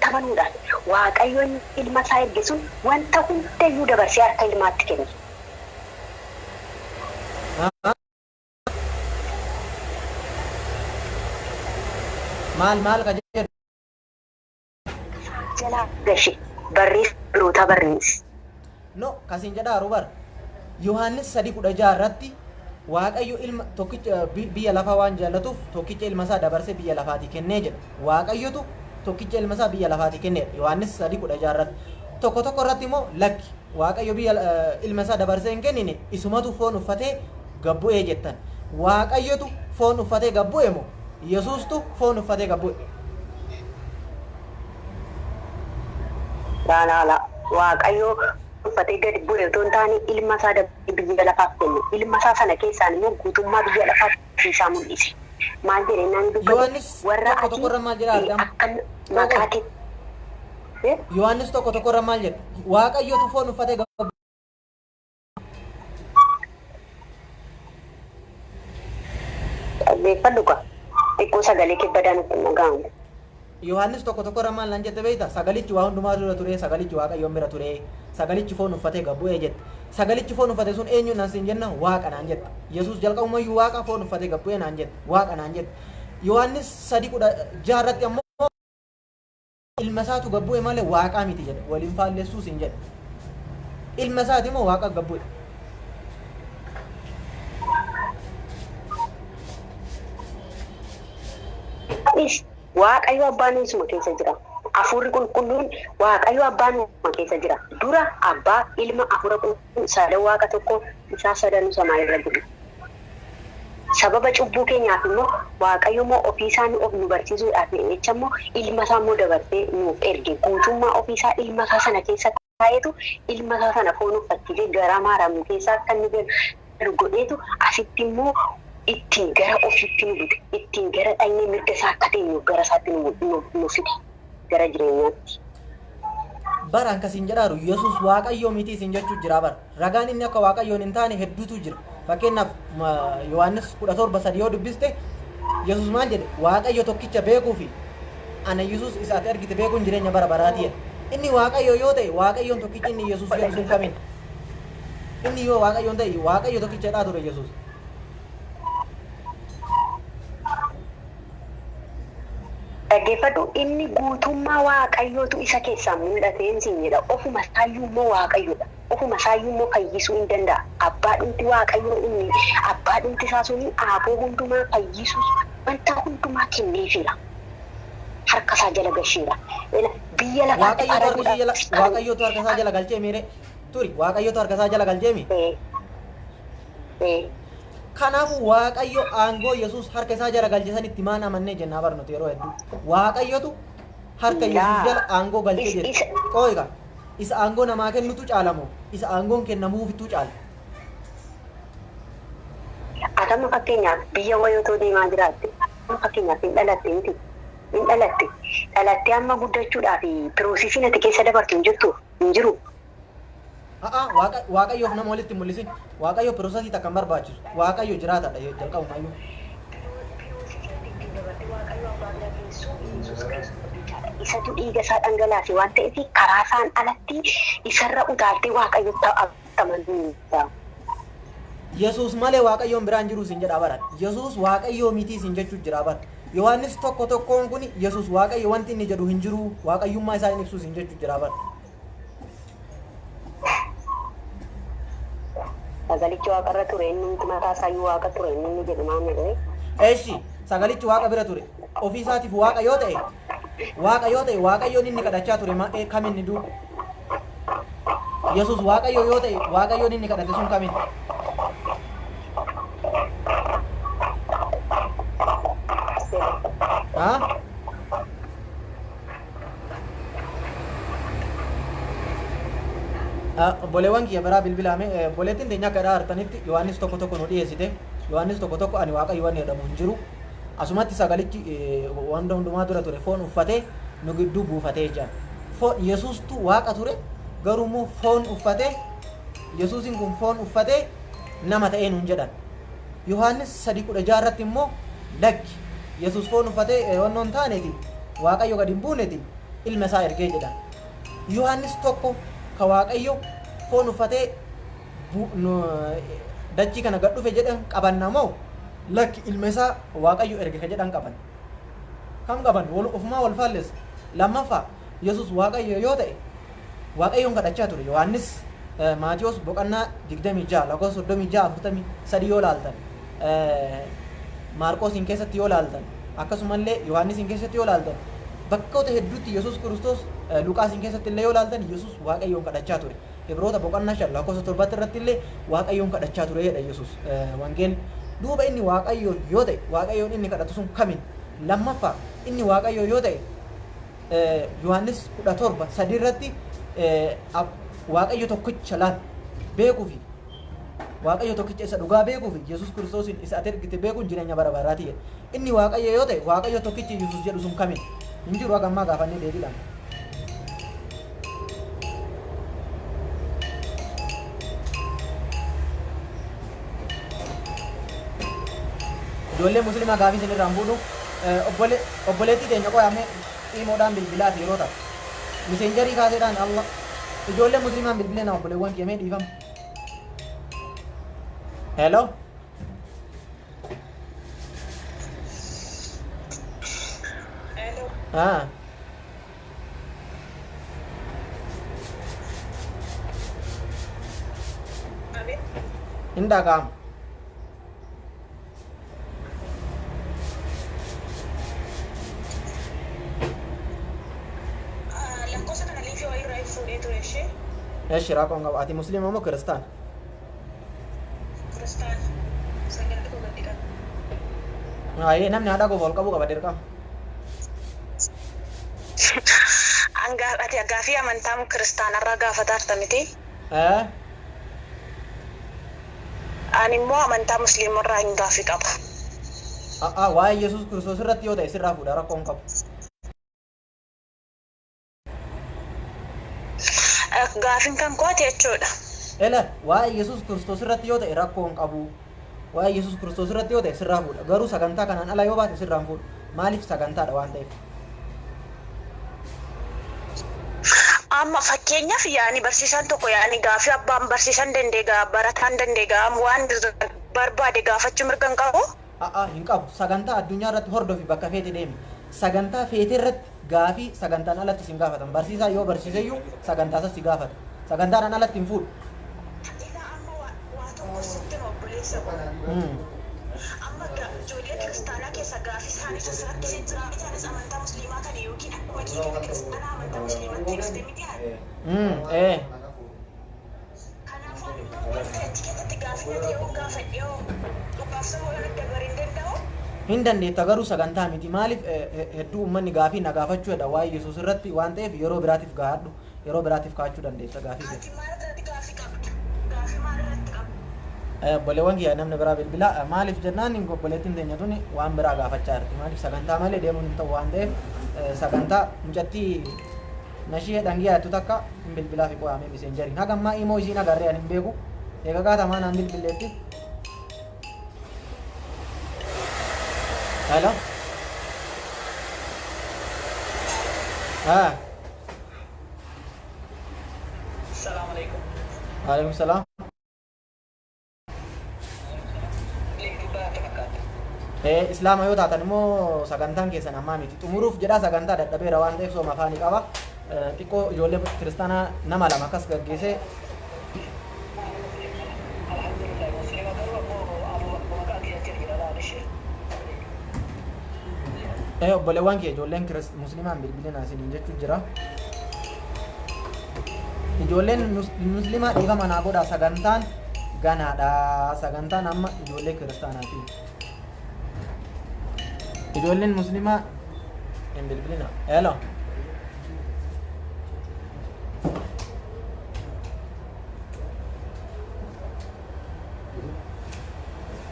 S4: tabanuudhaan waaqayyoon ilma isaa erge sun wanta hundayyuu dabarsee harka ilmaatti kenne.
S2: Maal ka jedhu?
S4: Jalaa gashi barreessa biroota barreessi.
S2: No kasiin jedhaa rubar Yohaannis 3:16 irratti waaqayyo ilma tokkicha biyya lafaa waan jaallatuuf tokkicha ilma isaa dabarsee biyya lafaatii kennee jedha. Waaqayyotu tokkicha ilma isaa biyya lafaatii kennee Yohaannis 3:16 irratti. Tokko irratti immoo lakki waaqayyo biyya ilma isaa dabarsee hin kennine isumatu foon uffatee gabbu'ee jettan. Waaqayyotu foon uffatee gabbu'e moo Yesuustu foon uffatee gabbu'e?
S4: Laala waaqayyo uffatee gadi bu'e otoo hin taane ilma isaa dabarsee biyya lafaaf kenne. Ilma isaa sana keessaan immoo guutummaa biyya lafaaf isaa mul'ise. Maal jedhee naan dubbate warra
S2: tokko maal jedhaa argama?
S4: akkan maqaati
S2: Yohaannis tokko irra maal jedha? Waaqayyotu foon uffatee gabbuu.
S4: Dhaggeeffadhu kaa. Xiqqoo sagalee kibbadaan itti dhaga'amu.
S2: Yohaannis tokko irra maal nan jette beekta? Sagalichi waa hundumaa dura ture, sagalichi Waaqayyoon bira ture, sagalichi foon uffatee gabbu'ee jette. Sagalichi foon uffate sun eenyu naan siin jenna? Waaqa naan jette. Yesuus jalqabumayyuu Waaqa foon uffatee gabbu'ee naan jette. Waaqa naan jette. Yohaannis 3:6 irratti ammoo ilma isaatu gabbu'e malee Waaqaa miti jedhe. Waliin faalleessuus hin jedhe. Ilma isaati immoo Waaqa gabbu'e.
S4: Waaqayyo abbaan isuma keessa jira. Hafuurri qulqulluun Waaqayyo abbaan isuma keessa jira. Dura abbaa ilma hafuura qulqulluun sadan Waaqa tokko isaa sadanuu samaa irra jiru. Sababa cubbuu keenyaaf immoo Waaqayyo immoo ofii isaanii of nu barsiisuudhaaf jecha immoo ilma isaa immoo dabarsee nuuf erge. Guutummaa ofii isaa ilma isaa sana keessa taa'eetu ilma isaa sana foon uffachiisee gara maaramu keessaa akka inni galu godheetu asitti immoo ittiin gara ofiitti nu bute. Ittiin gara dhaqnee mirga isaa akka teenyuuf gara isaatti nu fide gara jireenyaatti.
S2: Bara akkasiin jedhaaru Yesuus Waaqayyoo miti isin jechuu jira bara. Ragaan inni akka Waaqayyoon hin taane hedduutu jira. Fakkeenyaaf Yohaannis 17:3 yoo dubbiste Yesuus maal jedhe? Waaqayyo tokkicha beekuu fi ana Yesuus isaati argite beekuun jireenya bara baraati. Inni Waaqayyo yoo ta'e Waaqayyoon tokkichi inni Yesuus jedhu sun kamiin? Inni yoo Waaqayyoon ta'e Waaqayyo tokkichadhaa ture Yesuus.
S4: Dhaggeeffadhu inni guutummaa Waaqayyootu isa keessaa mul'ateen siin jedha. Ofuma isaayyuu immoo Waaqayyoodha. Ofuma isaayyuu immoo fayyisuu hin danda'a. Abbaa dhumti Waaqayyoo inni abbaa dhumti isaa suni aaboo hundumaa fayyisuus wanta hundumaa kenneefira. Harka isaa jala gasheera. Biyya lafaatti
S2: Waaqayyootu harka isaa jala galchee miire turi. Waaqayyootu harka isaa jala galchee mi? Kanaafuu Waaqayyo aangoo Yesuus harka isaa jala galchisan itti maan amannee jennaa barnoota yeroo hedduu. Waaqayyotu harka Yesuus jala aangoo galchee jira. Qooyika isa aangoo namaa kennutu caalamoo isa aangoon kennamuufitu caala.
S4: Atama fakkeenyaaf biyya wayootoo deemaa jiraatte fakkeenyaaf hin dhalatte miti. Hin dhalatte. Dhalattee amma guddachuudhaaf piroosisiin ati keessa dabartu hin jirtu hin jiru.
S2: Waaqayyoof nama walitti mul'isin. Waaqayyo piroosesii takka hin barbaachisu. Waaqayyo jiraatadha jalqabumayyuu.
S4: Isatu dhiiga isaa dhangalaase waan ta'eef karaa isaan alatti isarra utaaltee Waaqayyo ta'amanuu.
S2: Yesuus malee Waaqayyoon biraan jiru isin jedhaa bara. Yesuus Waaqayyoo miti isin jechuu jira bara. Yohaannis tokkoon kun Yesuus Waaqayyo wanti inni jedhu hin jiru. Waaqayyummaa isaa hin ibsu isin jechuu jira bara.
S4: Sagalichi Waaqarra ture inni mataa isaayyuu Waaqa ture inni jedhu maal jedhee?
S2: Eeshi sagalichi Waaqa bira ture. Ofii isaatiif Waaqa yoo ta'e Waaqayyoon inni kadhachaa ture kam inni duu? Yesuus Waaqayyo yoo ta'e Waaqayyoon inni kadhate sun kamiin? Boleewwan kiyya biraa bilbilaame boleettiin teenya akka dhaartanitti Yohaannis tokko nu dhiyeessite. Yohaannis tokko ani Waaqayyo waan jedhamu hin jiru. Asumatti sagalichi wanta hundumaa dura ture foon uffatee nu gidduu buufatee jira. Yesuustu Waaqa ture garuu immoo foon uffatee Yesuusin kun foon uffatee nama ta'ee nuun jedhan. Yohaannis 3:16 irratti immoo lakki Yesuus foon uffatee wannoon hin taaneeti Waaqayyo gadi hin buuneeti ilma isaa ergee jedhan. Yohaannis tokko ka Waaqayyo foon uffatee dachii kana gad dhufe jedhan qabanna moo lakki ilma isaa Waaqayyo erge ka jedhan qaban. Kam qaban ofumaa wal faalleessa. Lammaffaa Yesuus Waaqayyo yoo ta'e Waaqayyoon kadhachaa ture. Yohaannis Maatiyos boqonnaa 26 lakkoofsa 36 43 yoo laaltan Maarqoosiin keessatti yoo laaltan akkasumallee Yohaannisiin keessatti yoo laaltan bakkoota hedduutti Yesuus Kiristoos Luqaasiin keessatti illee yoo laaltan Yesuus Waaqayyoon kadhachaa ture. Ibroota boqonnaa 5 lakkoofsa 7 irratti illee Waaqayyoon kadhachaa ture jedha Yesuus wangeelli. Duuba inni Waaqayyoon yoo ta'e Waaqayyoon inni kadhatu sun kamiin? Lammaffaa inni Waaqayyo yoo ta'e Yohaannis 17:3 irratti Waaqayyo tokkicha laal beekuufi Waaqayyo tokkicha isa dhugaa beekuufi Yesuus Kiristoosin isa ati ergite beekuun jireenya bara baraati jedha. Inni Waaqayyo yoo ta'e Waaqayyo tokkichi Yesuus jedhu sun kamiin? Hin jiru hagammaa gaafannee deebiidhaan. ijoollee musliimaa gaafii isin irraan fuudhu obboleettii teenya qo'ame imoodhaan bilbilaa yeroo ta'u miseenjarii kaaseedhaan Allah ijoollee musliimaan bilbilee nama obboleewwan kiyamee dhiifama. Hello. Ah. Indah kam. ايش رايكم ati muslim mau Kristen?
S1: Kristen. Saya itu gantikan.
S2: Nah, ini namanya ada gobol kamu kabar direkam.
S1: Angga ati agafi amantamu Kristen irraa gaafatarta miti? Ani immoo amantaa musliimaa irraa hin gaafii qaba.
S2: Waa'ee Yesuus Kiristoos irratti yoo ta'e sirraa fuudha rakkoon qabu.
S1: Gaafiin kan kooti jechuudha.
S2: Waa'ee Yesuus Kiristoos irratti yoo ta'e rakkoon qabu. Waa'ee Yesuus Kiristoos irratti yoo ta'e sirraa fuudha. Garuu sagantaa kanaan ala yoo baate sirraan fuudha. Maaliif sagantaadha waan ta'eef?
S1: Amma fakkeenyaaf yaani barsiisaan tokko yaani gaafii abbaan barsiisan dandeegaa barataan dandeegaa waan barbaade gaafachuu mirga hin qabu?
S2: Hin qabu. Sagantaa addunyaa irratti hordofi bakka feete deemi. Sagantaa feete irratti gaafii sagantaan alatti sin gaafatan. Barsiisaa yoo barsiiseyyuu sagantaa si gaafata. Sagantaan alatti hin fuudhu.
S1: Amma waa tokko sitti obboleessa. Amma ijoollee kiristaanaa keessa gaafii isaanii sasirratti isin jira mitaanis amantaa musliimaa kana yookiin akkuma kiitii kiristaanaa amantaa musliimaatti ibsite miti haa? Kanaafuu wanta achi keessatti gaafii nati yoo gaafadhe yoo dhugaaf saboo adda bariin danda'u?
S2: Hin dandeetta garuu sagantaa miti. Maaliif hedduu uummanni gaafii na gaafachuu jedha waa'ee Yesuus irratti waan ta'eef yeroo biraatiif gaafadhu yeroo biraatiif kaachuu dandeessa gaafii.
S1: Ati maal irratti gaafii qabdu? Gaafii maal irratti qabdu?
S2: Obboleewwan kiyya namni biraa bilbila maaliif jennaan obboleettiin teenya tuni waan biraa gaafachaa jirti. Maaliif sagantaa malee deemuun hin ta'u waan ta'eef sagantaa mucattii nashii dhangiyaattu takka hin bilbilaa fi qo'amee miseenjariin haga ammaa immoo isiin agarree ani hin beeku eega gaatamaa naan bilbilleetti. Hello.
S1: Assalamualaikum.
S2: Waalaikumsalam. Islaama yoo taatan immoo sagantaan keessan ammaa miti xumuruuf jedhaa sagantaa dadhabeera waan ta'eef sooma afaanii qaba xiqqoo ijoollee kiristaanaa nama lama akkas gaggeessee obboleewwan kee ijoolleen musliimaan bilbilinaa isiniin jechuun jira ijoolleen musliimaa dhiifama naa godha sagantaan ganaadha sagantaan amma ijoollee kiristaanaati. Ijoolleen musliimaa hin bilbilina. Hello.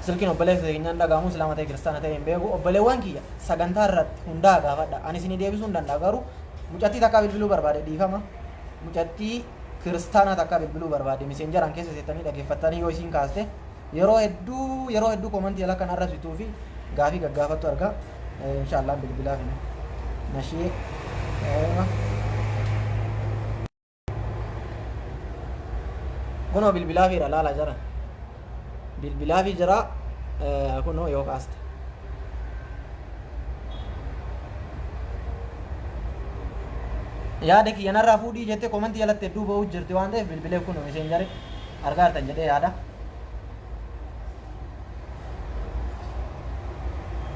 S2: Silkiin obboleessa keenyaan dhagahamu islaama ta'e kiristaana ta'e hin beeku. Obboleewwan kiyya sagantaa irratti hundaa gaafadha. Ani isinii deebisuu hin danda'a garuu mucattii takka bilbiluu barbaade dhiifama. Mucattii kiristaanaa takka bilbiluu barbaade miseenjaraan keessa seettanii dhaggeeffattanii yoo isiin kaaste yeroo hedduu komantii ala kan arrabsituu fi gaafii gaggaafattu argaa inshallah bilbilaa fi nashee kunoo bilbilaa fi laala jara bilbilaa fi jira kunoo yoo kaaste yaada kiyya narraa fuudhii jettee komantii alatti hedduu ba'uu jirti waan ta'eef bilbilee kunoo miseenjari argaa jirtan jedhee yaada.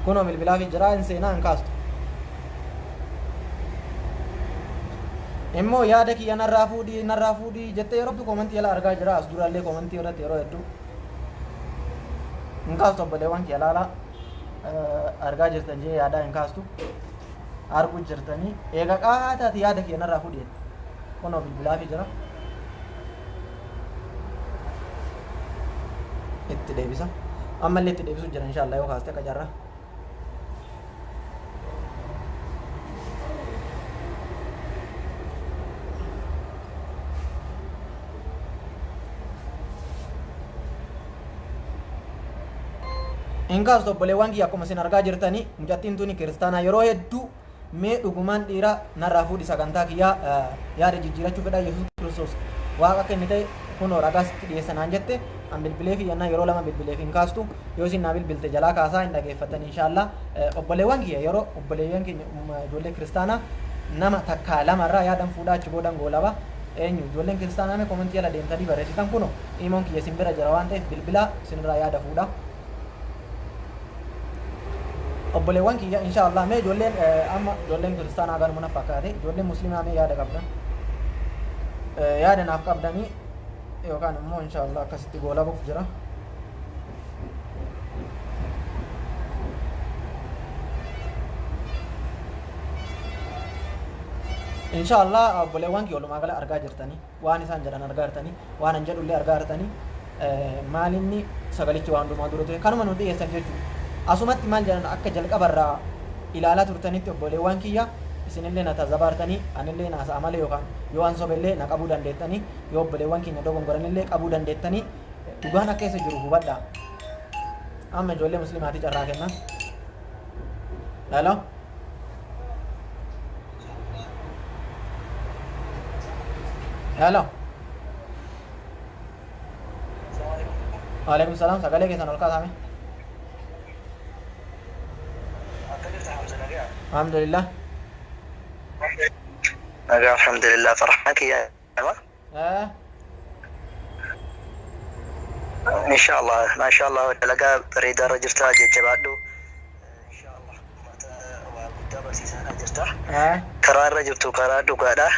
S2: Kunoo bilbilaa fi jira hin seenaa hin kaastu. Immoo yaada kiyya narraa fuudhii jettee yeroo hedduu komantii ala argaa jira as duraallee komantii irratti yeroo hedduu hin kaastu obboleewwan kiyya laala argaa jirtan jee yaadaa hin kaastu arguu jirtanii eega qaataati yaada kiyya narraa fuudhii kunoo bilbilaa fi jira itti deebisa ammallee itti deebisu jira inshallah yoo kaaste akka jarra. Inkaas obboleewwan kiyya akkuma isin argaa jirtanii mucattiin tuni kiristaanaa yeroo hedduu mee dhugumaan dhiira narraa fuudhi sagantaa kiyyaa yaada jijjiirachuu fedha Yesuus Kiristoos waaqa akka inni ta'e kunoo ragaasitti dhiyeessanaan jette an bilbilee fi yannaa yeroo lama bilbilee fi hin kaastu yoo isin naa bilbilte jalaa kaasaa hin dhageeffatan inshaallah obboleewwan kiyya yeroo obboleewwan keenya ijoollee kiristaanaa nama takkaa lamarraa yaadan fuudhaa achi boodan goolaba eenyu ijoolleen kiristaanaa mee komentii jala deemtanii barreessitan kunoo imoon kiyya isin bira jira waan ta'eef bilbilaa isinirraa yaada fuudhaa obboleewwan kiyya inshaallah mee ijoolleen amma ijoolleen kiristaanaa garuu mana fakkaate ijoolleen musliimaa mee yaada qabdan yaada naaf qabdanii yookaan immoo inshaallah akkasitti goolabuuf jira inshaallah obboleewwan kiyya walumaa gala argaa jirtanii waan isaan jedhan argaa jirtanii waan an jedhullee argaa jirtanii maalinni sagalichi waan hundumaa dura ture kanuma nu dhiyeessan jechuudha asumatti maal jedhan akka jalqabarraa ilaalaa turtanitti obboleewwan kiyya isinillee na tazabaartanii anillee na sa'amale yookaan yoo an sobellee na qabuu dandeettanii yoo obboleewwan keenya dogongoranillee qabuu dandeettanii dhugaan akka isa jiru hubadhaa amma ijoollee musliimaati carraa kenna hello hello waalaikum salaam sagalee keessan ol kaasame الحمد لله
S5: الحمد لله فرحانك يا ان شاء الله ما شاء الله تلقى بريد رجل تاج جبادو ان شاء الله وقدام سيسان اجرته كرار رجل كرادو قادا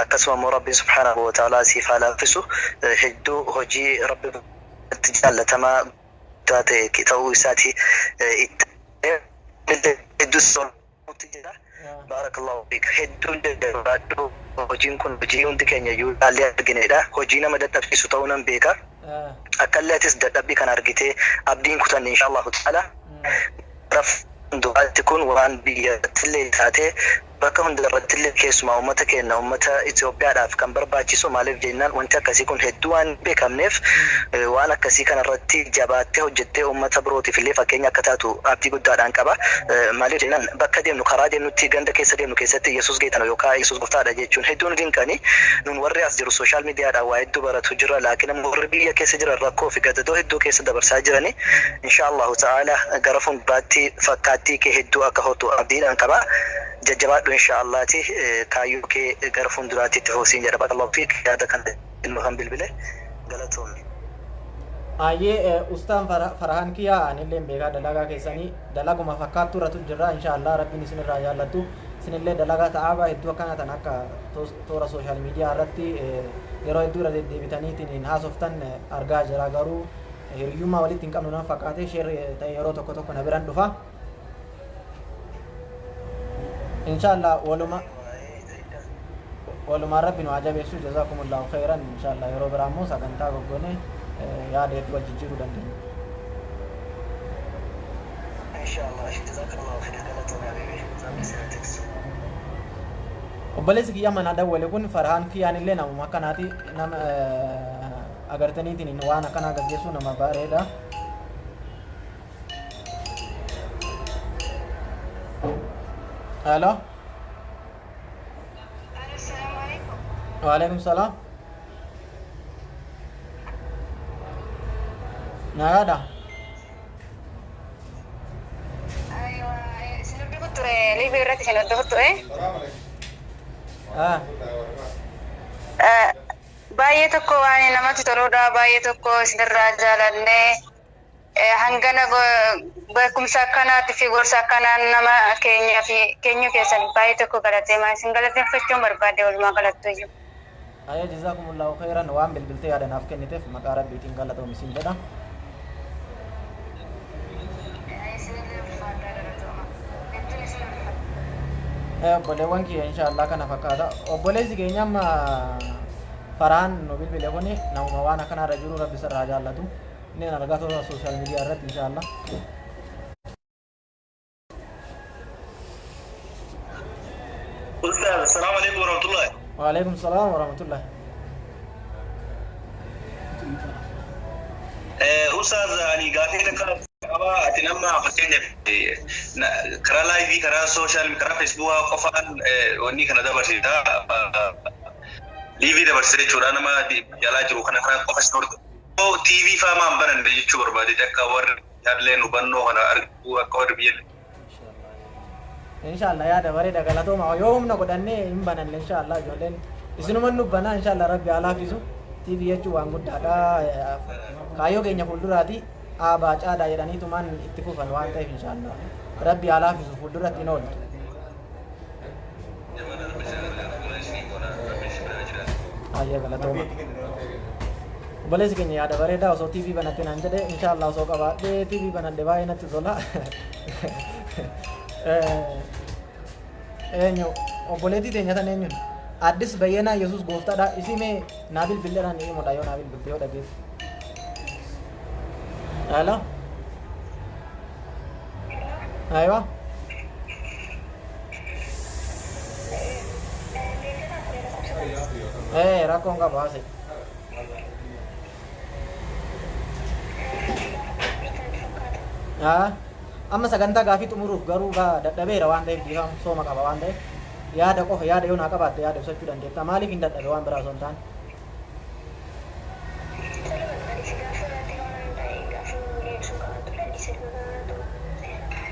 S5: اكسم ربي سبحانه وتعالى سيفا لافسو هدو هجي ربي تجعل تما تاتي كتاو ساتي الدسون بارك الله فيك هدون دبادو hojiin kun hojii hundi keenya iyyuu ilaallee arginedha hojiin nama dadhabsiisu ta'uu nan beeka akkalleetis dadhabbii kan argitee abdiin kutanne inshaallahu ta'ala du'aatti kun waan biyyattillee taatee bakka hundarrattillee keessumaa uummata keenya uummata Itoophiyaadhaaf kan barbaachisu maaliif jennaan wanti akkasii kun hedduu waan beekamneef waan akkasii kanarratti jabaattee hojjettee uummata birootiif illee fakkeenya akka taatu abdii guddaadhaan qaba maaliif jennaan bakka deemnu karaa deemnutti ganda keessa deemnu keessatti Yesuus geetana yookaan Yesuus goftaadha jechuun hedduun dinqanii nun warri as jiru sooshaal miidiyaadhaan waa hedduu baratu jirra laakiin ammoo warri biyya keessa jiran rakkoo fi gadadoo hedduu keessa dabarsaa jirani inshaallahu ta'ala gara fuulduraatti fakkaattii kee hedduu akka hotu abdiidhaan qaba jajjabaadhu inshaallaati kaayyoo kee gara fuulduraatti itti hoosiin jedha barakallahu fiik yaada kan ilmaan bilbile galatoomni
S2: ayyee ustaan farahan kiyya anillee beekaa dalagaa keessanii dalaguma fakkaattu irratti jirra inshaallah rabbiin isinirraa jaallatu isinillee dalagaa ta'aaba hedduu akkana tan akka toora sooshaal miidiyaa irratti yeroo hedduu irra deddeebitaniitiin haasoftan argaa jira garuu hiriyyummaa walitti hin qabnu nan fakkaate sheer ta'e yeroo tokko tokko na biran dhufa inshallah waluma rabbiin waa jabeessu jazakumullahu khairan inshallah yeroo biraammoo sagantaa goggone yaada hedduu wajjijjiiruu dandeenya
S5: inshallah jazakallahu khairan
S2: obboleessi kiyya mana dawwale kun farhaan kiyyaan illee namuma akkanaati nama agartaniitiin waan akkanaa gaggeessuu nama bareeda Halo.
S1: Assalamualaikum.
S2: Waalaikumsalam. Nada.
S1: Ayo, sinurbi ko ture, libre irratti sinurbi ko ture. Baay'ee tokko waan namatti toludha, baay'ee tokko isinirraa jaalanne. Hangana beekumsa akkanaatti fi gorsa akkanaan nama keenya keessan baay'ee tokko galatee maa isin galateeffachuun barbaade walumaa galattu iyyuu.
S2: Ayya jazakumullahu khairan waan bilbiltee yaadanaaf kenniteef maqaa rabbiitiin galatoomi isin jedha. Obboleewwan kiyya inshaallah kana fakkaata. Obboleessi keenya amma faraan nu bilbile kuni namuma waan akkanarra jiru rabbi sirraa jaallatu. Ini argaa toora sooshaal miidiyaa irratti inshaallah.
S5: Ustaz, assalamualaikum warahmatullahi.
S2: Waalaikumsalam warahmatullahi.
S5: Ustaz, ani gaafii
S6: ati nama fakkeenyaaf karaa laayivii karaa sooshaal karaa feesbuukaa qofaan wanni kana dabarsita liivii dabarsita jechuudha nama jalaa jiru kana karaa qofas hordofu. TV faamaan banan jechuu barbaade akka warri yaalleen hubannoo kana arguu akka warri biyya.
S2: Inshallah yaada bareeda galatooma yoo humna godhannee hin bananne inshallah ijoolleen isinuma nubbanaa inshallah rabbi alaafisu TV jechuun waan guddaadha kaayyoo keenya fuulduraati aabaa caadaa jedhaniitumaan itti fufan waan ta'eef inshallah rabbi alaafisu fuulduratti hin ooltu. Ayya galatooma. Obboleessi keenya yaada bareedaa osoo TV banatte naan jedhe inshallah osoo qabaadhee TV banadhe baay'ee natti tola. Eenyu obboleettii teenya tan eenyuun addis bayyanaa Yesuus gooftaadha isii mee naa bilbileedhaan himudha yoo naa bilbilte yoo dhageesse. Hello. Aywa. Rakkoon qaba haase. Amma sagantaa gaafii xumuruuf garuu dadhabeera waan ta'eef bifa sooma qaba waan ta'eef yaada qofa yaada yoo naa qabaatte yaada ibsachuu dandeetta maaliif hin dadhabe waan biraa osoo hin taane.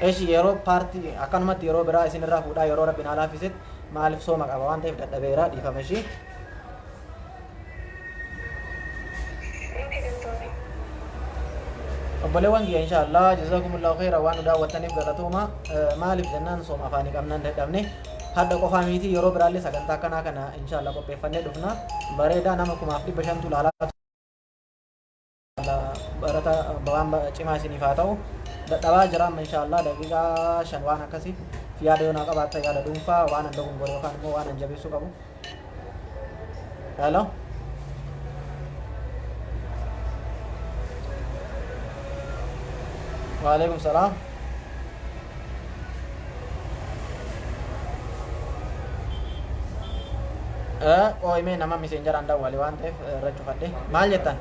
S2: Eeshi yeroo paartii akkanumatti yeroo biraa isinirraa fuudhaa yeroo rabbiin alaafisetti maaliif sooma qaba waan ta'eef dadhabeera dhiifame ishii. Obboleewwan kiyya inshallah jazakumullahu khairan waan nu daawwattaniif galatooma maaliif jennaan sooma afaanii qabnaan dadhabne hadda qofaa miti yeroo biraallee sagantaa akkanaa kana inshallah qopheeffannee dhufna bareedaa nama 1500 laalaa barata waan cimaa isiniif haa ta'u dadhabaa jira amma inshallah daqiiqaa 5 waan akkasii fi yaada yoo naa qabaatta yaada dhuunfaa waan an dogongore yookaan immoo waan an jabeessuu qabu. Hello. Waalaikum salam. Ime nama messenger anda wali waan ta'eef irra cufadhe maal jettan?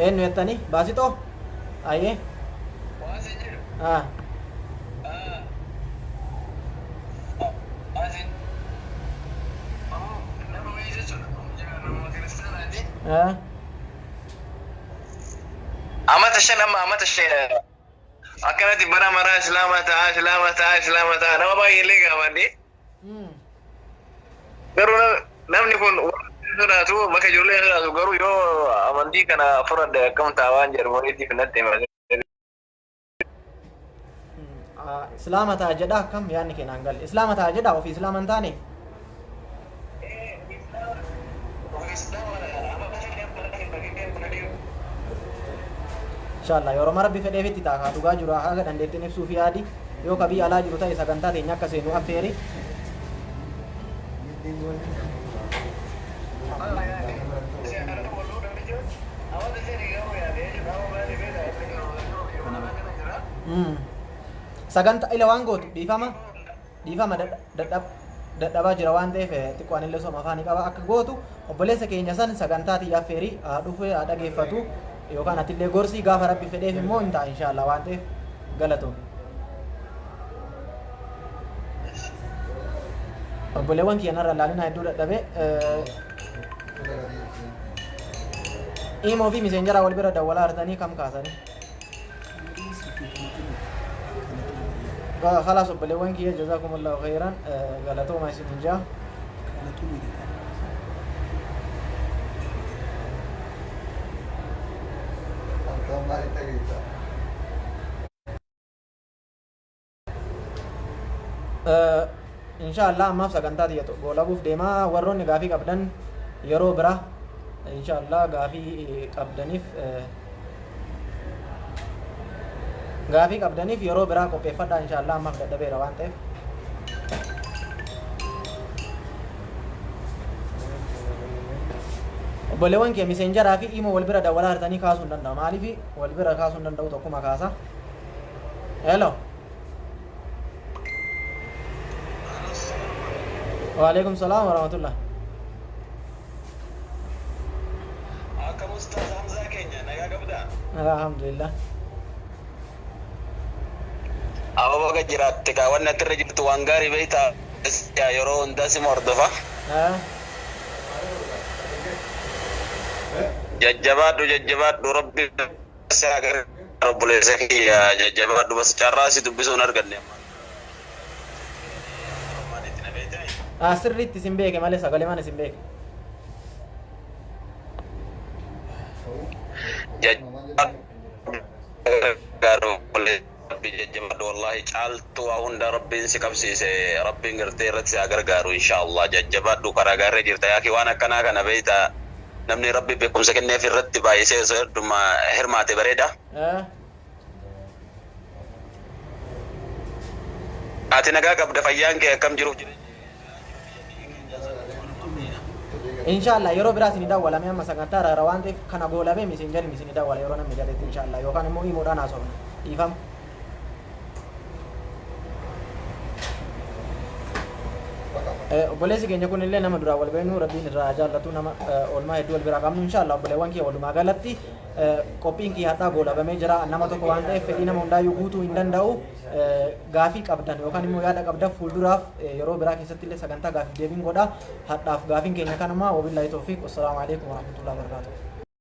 S2: Eenyu jettanii baasitoo? Ayyee.
S6: Amata shan amma amata shan akkanatti bara maraa islaama ta'a nama baay'eellee gaafadhe garuu namni kun sodaatu maka ijoollee sodaatu garuu yoo amantii kana fudhadhe akkam ta'a waan jedhamuuniitiif natti himate.
S2: Islaama ta'a jedha akkam yaadni keenan galle islaama ta'a jedha ofii islaama hin taane. Inshallah yeroo mara bifa dheefitti ta'a dhugaa jiru haga dandeettiin ibsuu fi yaadi yoo ka biyya alaa jiru ta'e sagantaa teenya akka seenu affeeri. Sagantaa ila waan gootu dhiifama dadhabaa jira waan ta'eef xiqqoon illee sooma afaanii qaba akka gootu obboleessa keenya san sagantaa tiyya affeeri haa dhufe haa dhageeffatu. Yookaan atillee gorsii gaafa rabbi fedheef immoo hin ta'a inshallah waan ta'eef galatoom. Obboleewwan kiyya narra laalina hedduu dadhabe imoo fi miseenjaraa wal bira dawwalaa artanii kam kaasanii. Khalaas obboleewwan kiyya jazakumullahu khairan galatooma isin jaa. Inshallah ammaaf sagantaa tiyya goolabuuf deemaa warroonni gaafii qabdan yeroo bira inshallah gaafii qabdaniif yeroo biraa qopheeffadha inshallah ammaaf dadhabeera waan ta'eef. Obboleewwan kee miseenjaraa fi imoo wal bira dawwalaa hartanii kaasuu hin danda'u maaliif wal bira kaasuu hin danda'u tokkuma kaasa. Hello. Waalaikum salam warahmatullah. alhamdulillah.
S7: Apa baga jiraatti kaa wanni ati irra jirtu waan gaarii beektaa yeroo hundaa si hordofa. Jajjabaadhu rabbi si agar obboleessa kiyya jajjabaadhu bas carraa si dubbisuun arganne.
S2: Sirriitti isin beeke malee sagalee mana isin beeke.
S7: jajjabaadhu wallahi caaltu waa hunda rabbiin si qabsiise rabbiin gartee irratti si agargaaru inshallah jajjabaadhu karaa gaarree jirta yaaki waan akkanaa kana beektaa namni rabbi beekumsa kenneef irratti baay'isee osoo hedduma hirmaate bareeda. Ati nagaa qabda fayyaan kee akkam jiruuf jira.
S2: Inshallah yeroo biraa isin dawwala mee amma sagantaa raara waan ta'eef kana goolabee messengerii isin dawwala yeroo namni gadeetti inshallah yookaan immoo imoodhaan haasofna dhiifama. Obboleessi keenya kun illee nama duraa wal beeknu rabbiin irraa jaallatu nama oolmaa hedduu wal biraa qabnu inshallah obboleewwan kiyya walumaa galatti qophiin kiyya hadhaa goolabamee jira nama tokko waan ta'eef fedhii nama hundaayyuu guutuu hin danda'u gaafii qabdan yookaan immoo yaada qabdan fuulduraaf yeroo biraa keessatti illee sagantaa gaafii deebiin godha hadhaaf gaafiin keenya kanuma wabillahi tawfiiq wasalaamu alaikum warahmatullahi wabarakatuh.